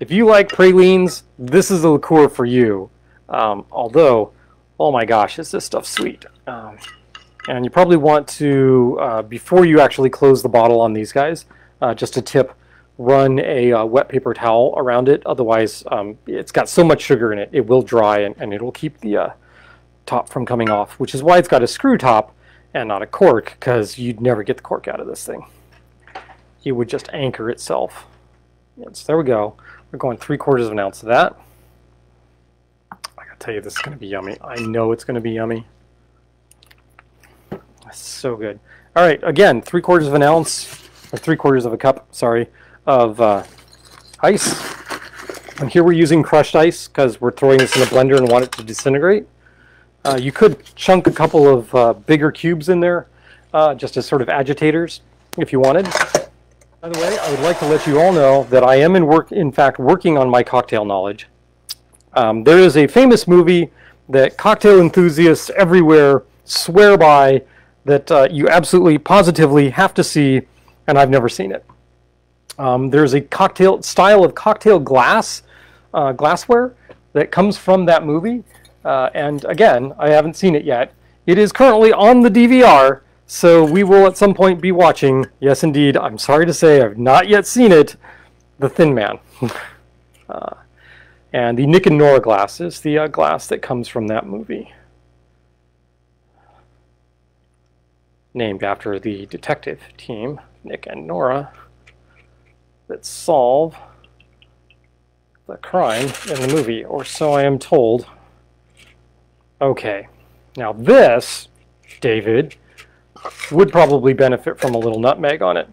If you like pralines, this is a liqueur for you. Although, oh my gosh, is this stuff sweet. And you probably want to, before you actually close the bottle on these guys, just a tip, run a wet paper towel around it. Otherwise, it's got so much sugar in it, it will dry and it will keep the top from coming off, which is why it's got a screw top and not a cork, because you'd never get the cork out of this thing. It would just anchor itself. So there we go. We're going 3/4 of an ounce of that. I gotta tell you, this is gonna be yummy. I know it's gonna be yummy. That's so good. All right, again, 3/4 of an ounce, or 3/4 of a cup, sorry, of ice. And here we're using crushed ice because we're throwing this in a blender and want it to disintegrate. You could chunk a couple of bigger cubes in there, just as sort of agitators, if you wanted. By the way, I would like to let you all know that I am in fact working on my cocktail knowledge. There is a famous movie that cocktail enthusiasts everywhere swear by that you absolutely, positively have to see, and I've never seen it. There's a cocktail style of cocktail glassware that comes from that movie. And again, I haven't seen it yet. It is currently on the DVR, so we will at some point be watching. Yes, indeed. I'm sorry to say I've not yet seen it. The Thin Man. And the Nick and Nora glass is the glass that comes from that movie. Named after the detective team, Nick and Nora, that solve the crime in the movie, or so I am told. Okay, now this, David, would probably benefit from a little nutmeg on it,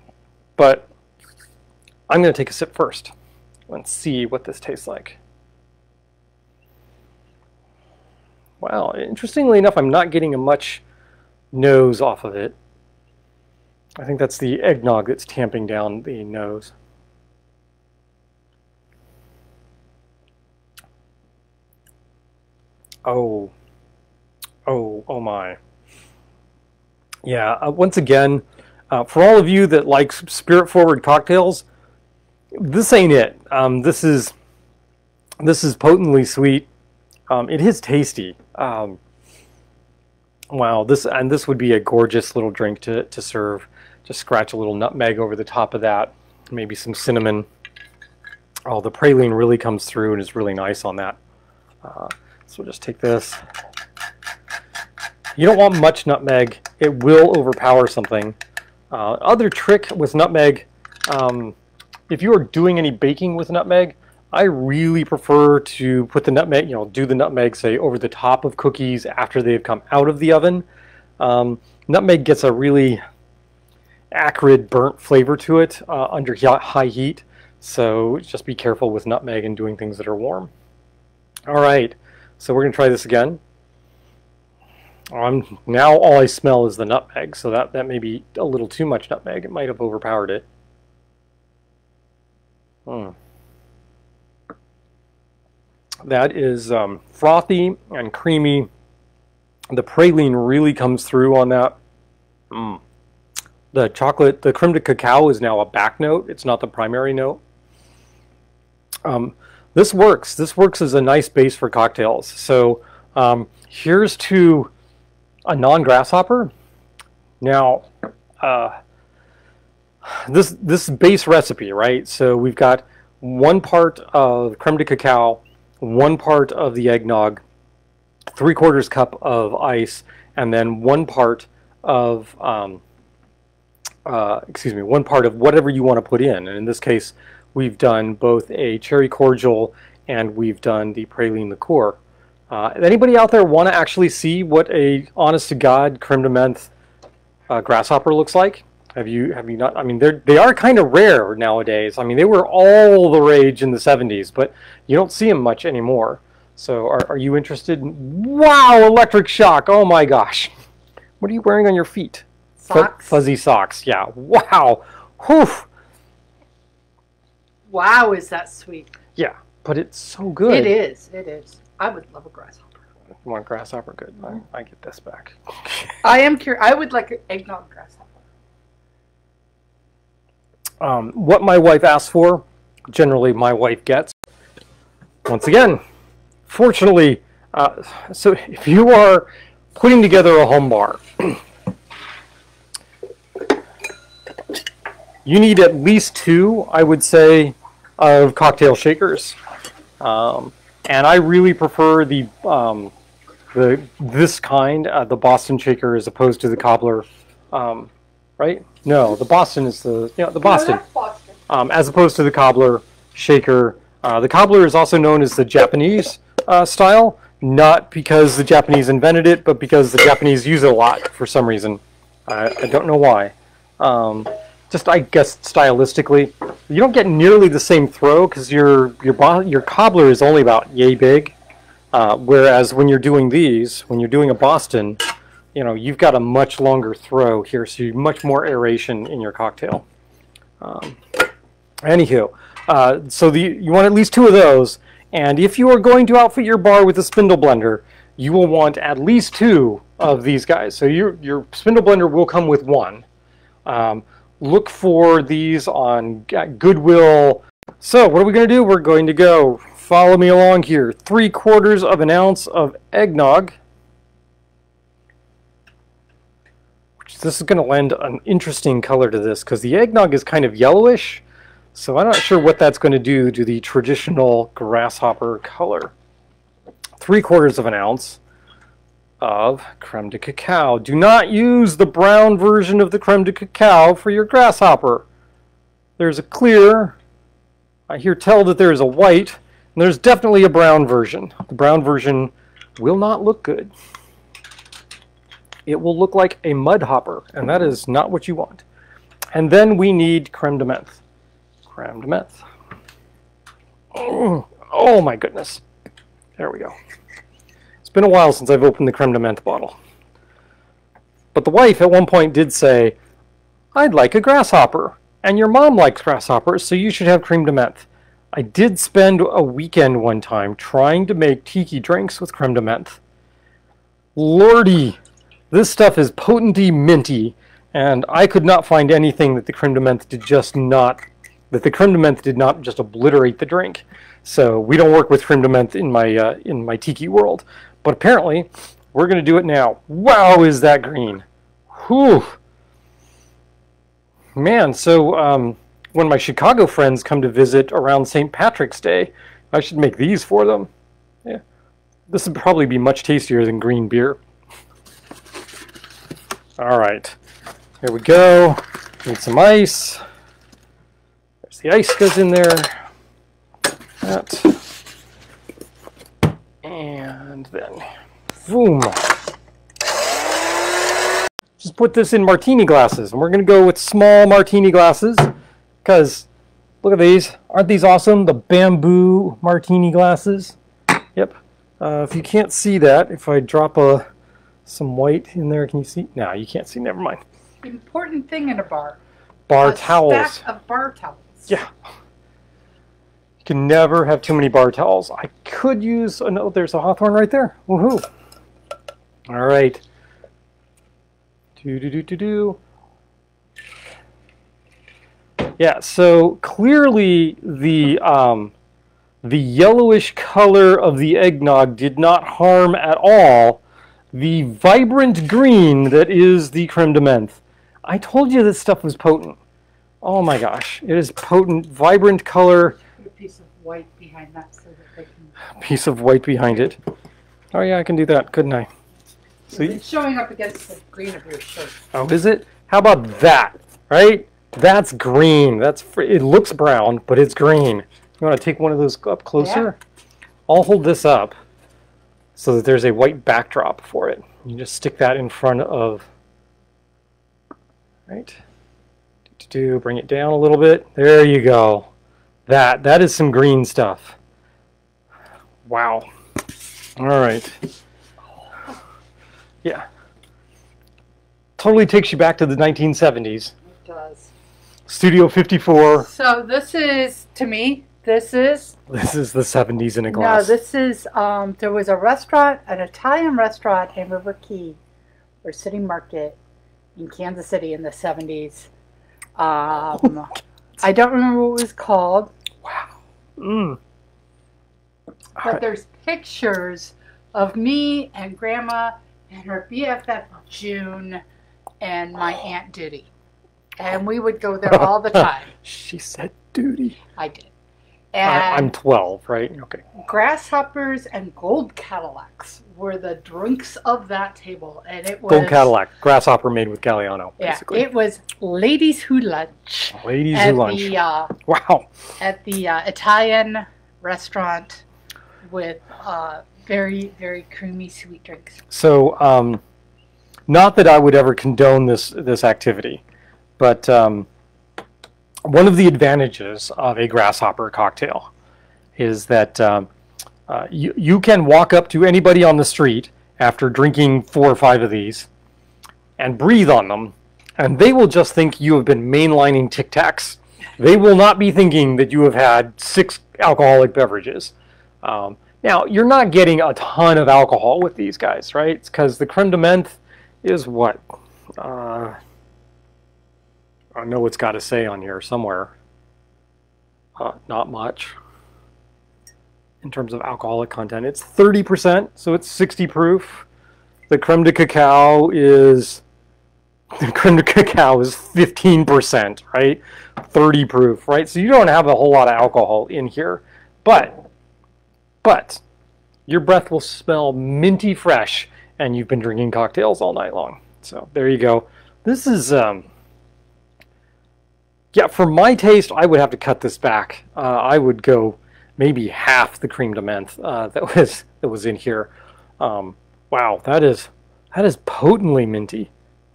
but I'm going to take a sip first and see what this tastes like. Wow, interestingly enough, I'm not getting a much nose off of it. I think that's the eggnog that's tamping down the nose. Oh my. Yeah, once again, for all of you that like spirit-forward cocktails, this ain't it. This is potently sweet. It is tasty. Wow, this would be a gorgeous little drink to serve. Just scratch a little nutmeg over the top of that, maybe some cinnamon. Oh, the praline really comes through and is really nice on that. So we'll just take this. You don't want much nutmeg. It will overpower something. Other trick with nutmeg, if you are doing any baking with nutmeg, I really prefer to put the nutmeg, do the nutmeg, say, over the top of cookies after they've come out of the oven. Nutmeg gets a really acrid, burnt flavor to it under high heat. So just be careful with nutmeg and doing things that are warm. All right, so we're going to try this again. Now all I smell is the nutmeg, so that may be a little too much nutmeg. It might have overpowered it. That is frothy and creamy. The praline really comes through on that. The chocolate, the creme de cacao is now a back note. It's not the primary note. This works. This works as a nice base for cocktails. So here's to a non-grasshopper. Now, this base recipe, right? So we've got 1 part of creme de cacao, 1 part of the eggnog, 3/4 cup of ice, and then 1 part of 1 part of whatever you want to put in. And in this case, we've done both a cherry cordial and we've done the praline liqueur. Anybody out there want to actually see what a honest-to-God creme de menthe grasshopper looks like? Have you not? I mean, they are kind of rare nowadays. I mean, they were all the rage in the 70s, but you don't see them much anymore. So are you interested in, wow, electric shock. Oh my gosh. What are you wearing on your feet? Socks. Fuzzy socks. Yeah. Wow. Whew. Wow, is that sweet? Yeah, but it's so good. It is. It is. I would love a grasshopper. You want grasshopper? Good. I get this back. I am curious. I would like an eggnog grasshopper. What my wife asks for, generally my wife gets. Once again, fortunately, so if you are putting together a home bar, you need at least 2, I would say, of cocktail shakers. And I really prefer this kind, the Boston shaker, as opposed to the cobbler. Right? No, the Boston is the Boston. No, that's Boston. As opposed to the cobbler shaker. The cobbler is also known as the Japanese style, not because the Japanese invented it, but because the Japanese use it a lot for some reason. I don't know why. Just, I guess, stylistically, you don't get nearly the same throw because your cobbler is only about yay big, whereas when you're doing these, when you're doing a Boston, you know, you've got a much longer throw here, so you much more aeration in your cocktail. Anywho, so you want at least 2 of those, and if you are going to outfit your bar with a spindle blender, you will want at least 2 of these guys. So your spindle blender will come with 1. Look for these on Goodwill. So what are we going to do? We're going to go, follow me along here, 3/4 of an ounce of eggnog. This is going to lend an interesting color to this because the eggnog is kind of yellowish, so I'm not sure what that's going to do to the traditional grasshopper color. 3/4 of an ounce of creme de cacao. Do not use the brown version of the creme de cacao for your grasshopper. There's a clear, I hear tell that there's a white, and there's definitely a brown version. The brown version will not look good. It will look like a mud hopper, and that is not what you want. And then we need creme de menthe. Creme de menthe. Oh my goodness. There we go. It's been a while since I've opened the creme de menthe bottle. But the wife at one point did say, I'd like a grasshopper, and your mom likes grasshoppers, so you should have creme de menthe. I did spend a weekend one time trying to make tiki drinks with creme de menthe. Lordy! This stuff is potently minty, and I could not find anything that the creme de menthe did not just obliterate the drink. So we don't work with creme de menthe in my tiki world, but apparently we're going to do it now. Wow, is that green? Whew, man. So when my Chicago friends come to visit around St. Patrick's Day, I should make these for them. Yeah, this would probably be much tastier than green beer. All right, here we go. Need some ice. There's the ice goes in there. That. And then, boom. Just put this in martini glasses. And we're going to go with small martini glasses because look at these. Aren't these awesome? The bamboo martini glasses. Yep. If you can't see that, if I drop some white in there, can you see? No, you can't see. Never mind. Important thing in a bar. Bar towels. A stack of bar towels. Yeah. You can never have too many bar towels. I could use, no, there's a hawthorn right there. Woohoo. All right. Yeah, so clearly the yellowish color of the eggnog did not harm at all the vibrant green that is the creme de menthe. I told you this stuff was potent. Oh my gosh, it is potent, vibrant color. Put a piece of white behind that so that they can... Piece of white behind it. Oh yeah, I can do that, couldn't I? So it's showing up against the green of your shirt. Oh, is it? How about that, right? That's green. It looks brown, but it's green. You want to take one of those up closer? Yeah. I'll hold this up so that there's a white backdrop for it. You just stick that in front of, right? do, bring it down a little bit. There you go. That is some green stuff. Wow. All right. Yeah. Totally takes you back to the 1970s. It does. Studio 54. So this is, to me, this is the 70s in a glass. No, this is, there was a restaurant, an Italian restaurant in River Key, or City Market in Kansas City in the 70s. I don't remember what it was called. Wow. Mm. But there's pictures of me and Grandma and her BFF June and my Aunt Duty. And we would go there all the time. She said Duty. I did. And I'm 12, right? Okay. Grasshoppers and gold Cadillacs were the drinks of that table. And it was... Gold Cadillac. Grasshopper made with Galliano, basically. Yeah, it was ladies who lunch. Ladies who lunch. Wow. At the Italian restaurant with very, very creamy sweet drinks. So, not that I would ever condone this activity, but one of the advantages of a Grasshopper cocktail is that you can walk up to anybody on the street after drinking 4 or 5 of these and breathe on them, and they will just think you have been mainlining Tic Tacs. They will not be thinking that you have had 6 alcoholic beverages. Now, you're not getting a ton of alcohol with these guys, right? It's because the creme de menthe is what? I know it's got to say on here somewhere. Not much in terms of alcoholic content. It's 30%, so it's 60 proof. The creme de cacao is 15%, right? 30 proof, right? So you don't have a whole lot of alcohol in here, but your breath will smell minty fresh, and you've been drinking cocktails all night long. So there you go. This is yeah, for my taste, I would have to cut this back. I would go maybe half the creme de menthe that was in here. Wow, that is potently minty.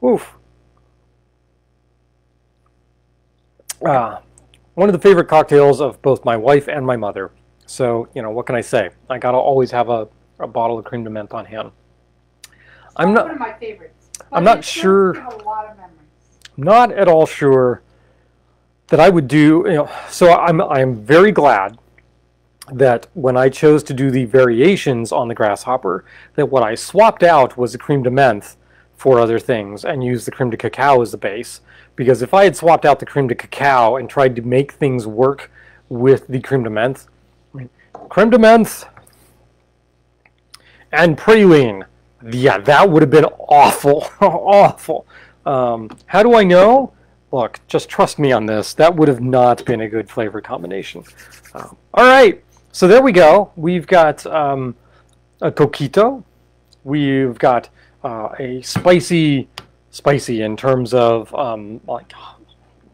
Oof. One of the favorite cocktails of both my wife and my mother. So, you know, what can I say? I gotta always have a bottle of creme de menthe on hand. One of my favorites. I'm not sure. A lot of memories. Not at all sure that I would do, you know, so I'm very glad that when I chose to do the variations on the Grasshopper, that what I swapped out was the creme de menthe for other things and used the creme de cacao as the base. Because if I had swapped out the creme de cacao and tried to make things work with the creme de menthe, creme de menthe and praline, yeah, that would have been awful, awful. How do I know? Look, just trust me on this. That would have not been a good flavor combination. All right, so there we go. We've got a Coquito. We've got a spicy in terms of like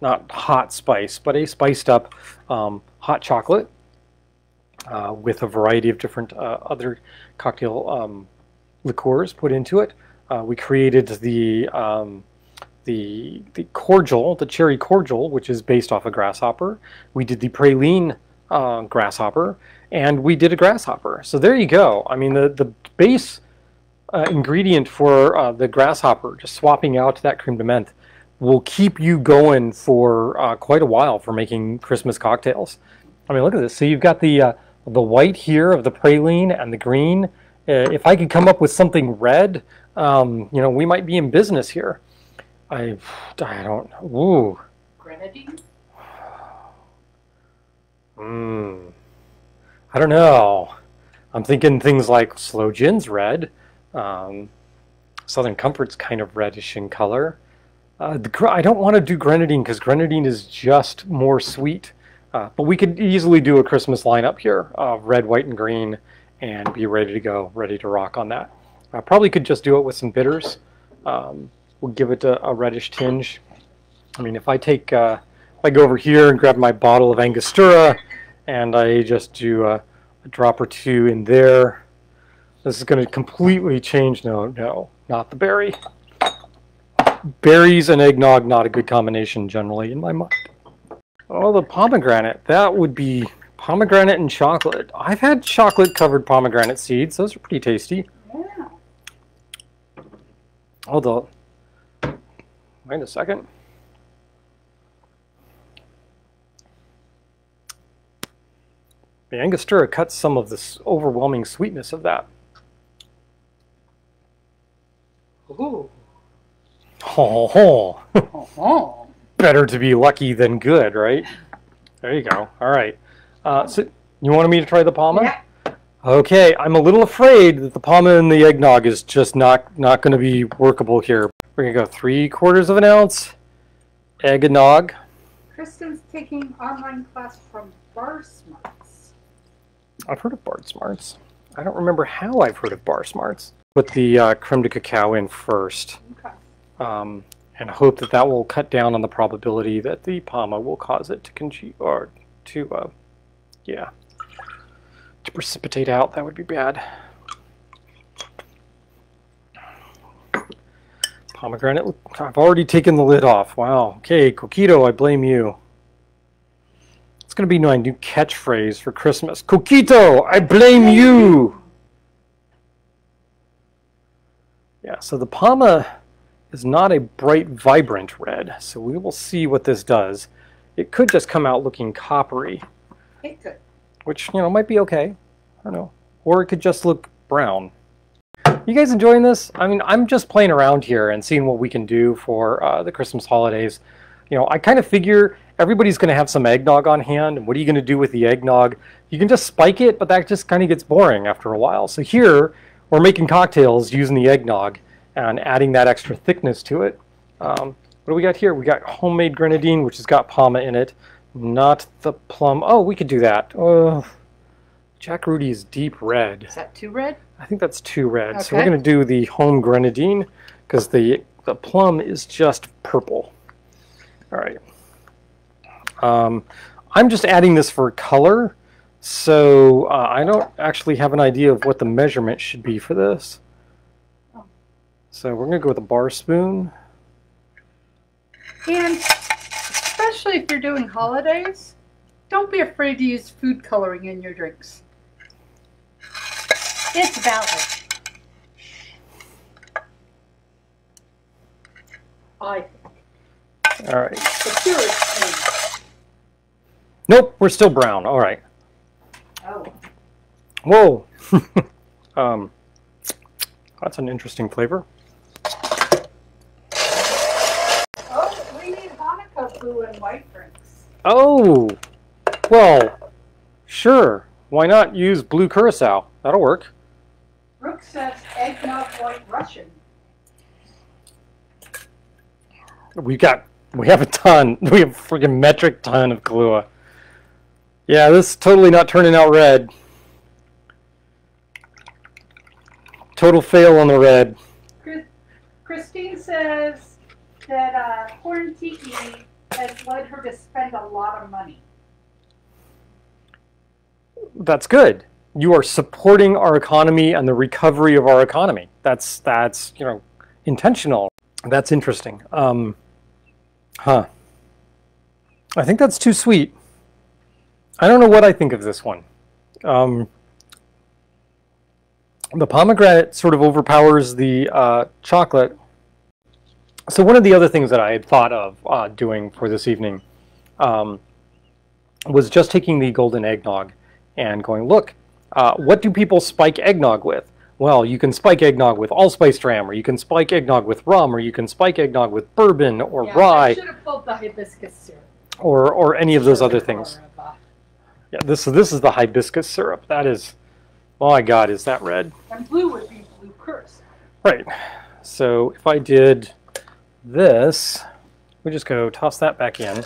not hot spice, but a spiced up hot chocolate with a variety of different other cocktail liqueurs put into it. We created the cordial, the cherry cordial, which is based off a Grasshopper. We did the praline Grasshopper, and we did a Grasshopper. So there you go. I mean, the base ingredient for the Grasshopper, just swapping out that creme de menthe, will keep you going for quite a while for making Christmas cocktails. I mean, look at this. So you've got the white here of the praline and the green. If I could come up with something red, you know, we might be in business here. I don't know. Ooh. Grenadine? I don't know. I'm thinking things like Slow Gin's red. Southern Comfort's kind of reddish in color. I don't want to do Grenadine because Grenadine is just more sweet. But we could easily do a Christmas lineup here of red, white, and green and be ready to go, ready to rock on that. I probably could just do it with some bitters. We'll give it a reddish tinge. I mean, if I take, if I go over here and grab my bottle of Angostura and I just do a drop or two in there, this is going to completely change. No, not the berry. berries and eggnog, not a good combination generally in my mind. Oh, the pomegranate. That would be pomegranate and chocolate. I've had chocolate-covered pomegranate seeds. Those are pretty tasty. Yeah. Although, wait a second. The Angostura cuts some of this overwhelming sweetness of that. Ooh. Oh, Oh. better to be lucky than good, right? There you go. All right. So you wanted me to try the Palma? Yeah. Okay, I'm a little afraid that the Palma and the eggnog is just not going to be workable here. We're going to go 3/4 of an ounce eggnog. Kristen's taking online class from Bar Smarts. I've heard of Bar Smarts. I don't remember how I've heard of Bar Smarts. Put the creme de cacao in first. Okay. And hope that that will cut down on the probability that the Palma will cause it to congeal or to, to precipitate out. That would be bad. Pomegranate. I've already taken the lid off. Wow. Okay, Coquito, I blame you. It's going to be my new catchphrase for Christmas. Coquito, I blame you. Yeah, so the Palma is not a bright, vibrant red, so we will see what this does. It could just come out looking coppery. It could. Which, you know, might be okay. I don't know. Or it could just look brown. You guys enjoying this? I mean, I'm just playing around here and seeing what we can do for the Christmas holidays. You know, I kind of figure everybody's going to have some eggnog on hand, and what are you going to do with the eggnog? You can just spike it, but that just kind of gets boring after a while. So here, we're making cocktails using the eggnog and adding that extra thickness to it. What do we got here? We got homemade Grenadine, which has got Palma in it, not the plum. Oh, we could do that. Jack Rudy's deep red. Is that too red? I think that's too red. Okay. So we're going to do the home Grenadine because the plum is just purple. All right. I'm just adding this for color, so I don't actually have an idea of what the measurement should be for this. So we're going to go with a bar spoon. And especially if you're doing holidays, don't be afraid to use food coloring in your drinks. It's valid. I think. All right. The purest thing. Nope, we're still brown. All right. Oh. Whoa. That's an interesting flavor. Oh, we need Hanukkah blue and white drinks. Oh, well, sure. Why not use blue curacao? That'll work. Brooke says eggnog white Russian. We have a ton. We have a freaking metric ton of Kahlua. Yeah, this is totally not turning out red. Total fail on the red. Christine says that Quarantiki has led her to spend a lot of money. That's good. You are supporting our economy and the recovery of our economy. That's you know, intentional. That's interesting. I think that's too sweet. I don't know what I think of this one. The pomegranate sort of overpowers the chocolate. So one of the other things that I had thought of doing for this evening was just taking the golden eggnog and going, look, what do people spike eggnog with? Well, you can spike eggnog with allspice dram, or you can spike eggnog with rum, or you can spike eggnog with bourbon or rye. I should have pulled the hibiscus syrup. Or any of those other things. Yeah, this is the hibiscus syrup. That is, oh my God, is that red? And blue would be blue curacao. Right. So if I did this, we just go toss that back in.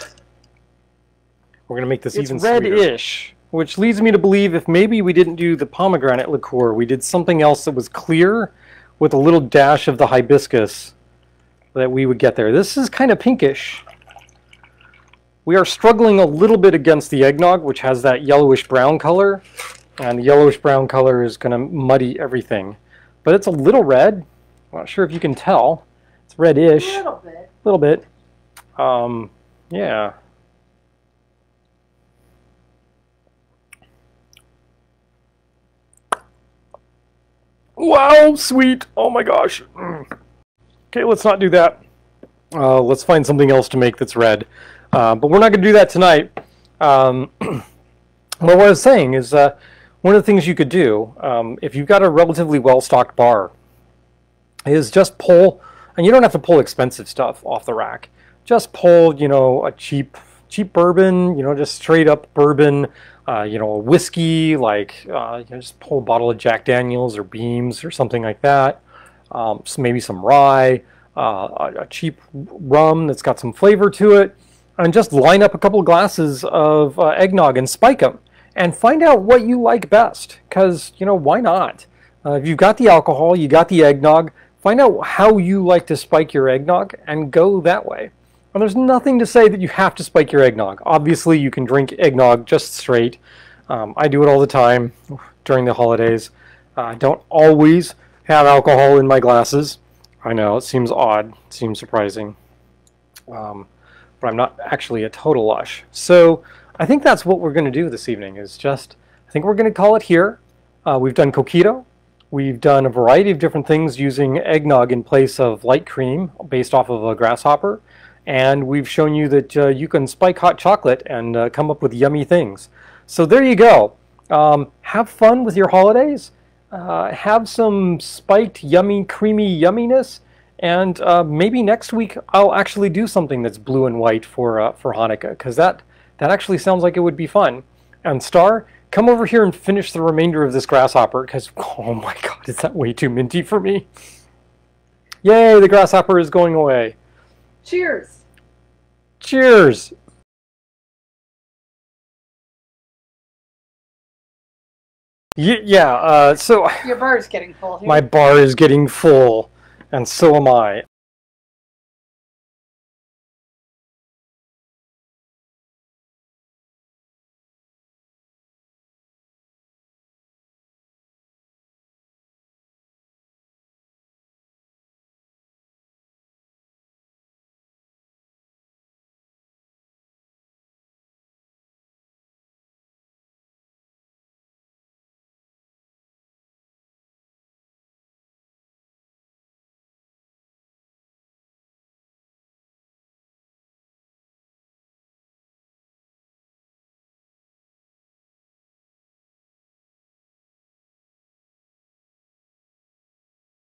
We're going to make this even sweeter. It's red-ish, which leads me to believe if maybe we didn't do the pomegranate liqueur, we did something else that was clear with a little dash of the hibiscus, that we would get there. This is kind of pinkish. We are struggling a little bit against the eggnog, which has that yellowish-brown color, and the yellowish-brown color is going to muddy everything. But it's a little red. I'm not sure if you can tell. It's reddish. A little bit. A little bit. Yeah. Wow, sweet. Oh my gosh. Okay, let's not do that. Let's find something else to make that's red. But we're not going to do that tonight. Well, what I was saying is one of the things you could do, if you've got a relatively well-stocked bar, is just pull, and you don't have to pull expensive stuff off the rack. Just pull, you know, a cheap bourbon, you know, just straight up bourbon, you know, a whiskey, like, you know, just pull a bottle of Jack Daniels or Beams or something like that. So maybe some rye, a cheap rum that's got some flavor to it, and just line up a couple of glasses of eggnog and spike them, and find out what you like best, because, you know, why not? If you've got the alcohol, you got the eggnog, find out how you like to spike your eggnog and go that way. And there's nothing to say that you have to spike your eggnog. Obviously, you can drink eggnog just straight. I do it all the time during the holidays. I don't always have alcohol in my glasses. I know, it seems odd, it seems surprising. But I'm not actually a total lush. So I think that's what we're going to do this evening, is just, I think we're going to call it here. We've done Coquito. We've done a variety of different things using eggnog in place of light cream based off of a Grasshopper. And we've shown you that you can spike hot chocolate and come up with yummy things. So there you go. Have fun with your holidays. Have some spiked, yummy, creamy yumminess. And maybe next week I'll actually do something that's blue and white for Hanukkah, because that actually sounds like it would be fun. And Star, come over here and finish the remainder of this Grasshopper, because, oh my god, is that way too minty for me? Yay, the Grasshopper is going away. Cheers. Cheers. Yeah, so... Your bar is getting full here. My bar is getting full, and so am I.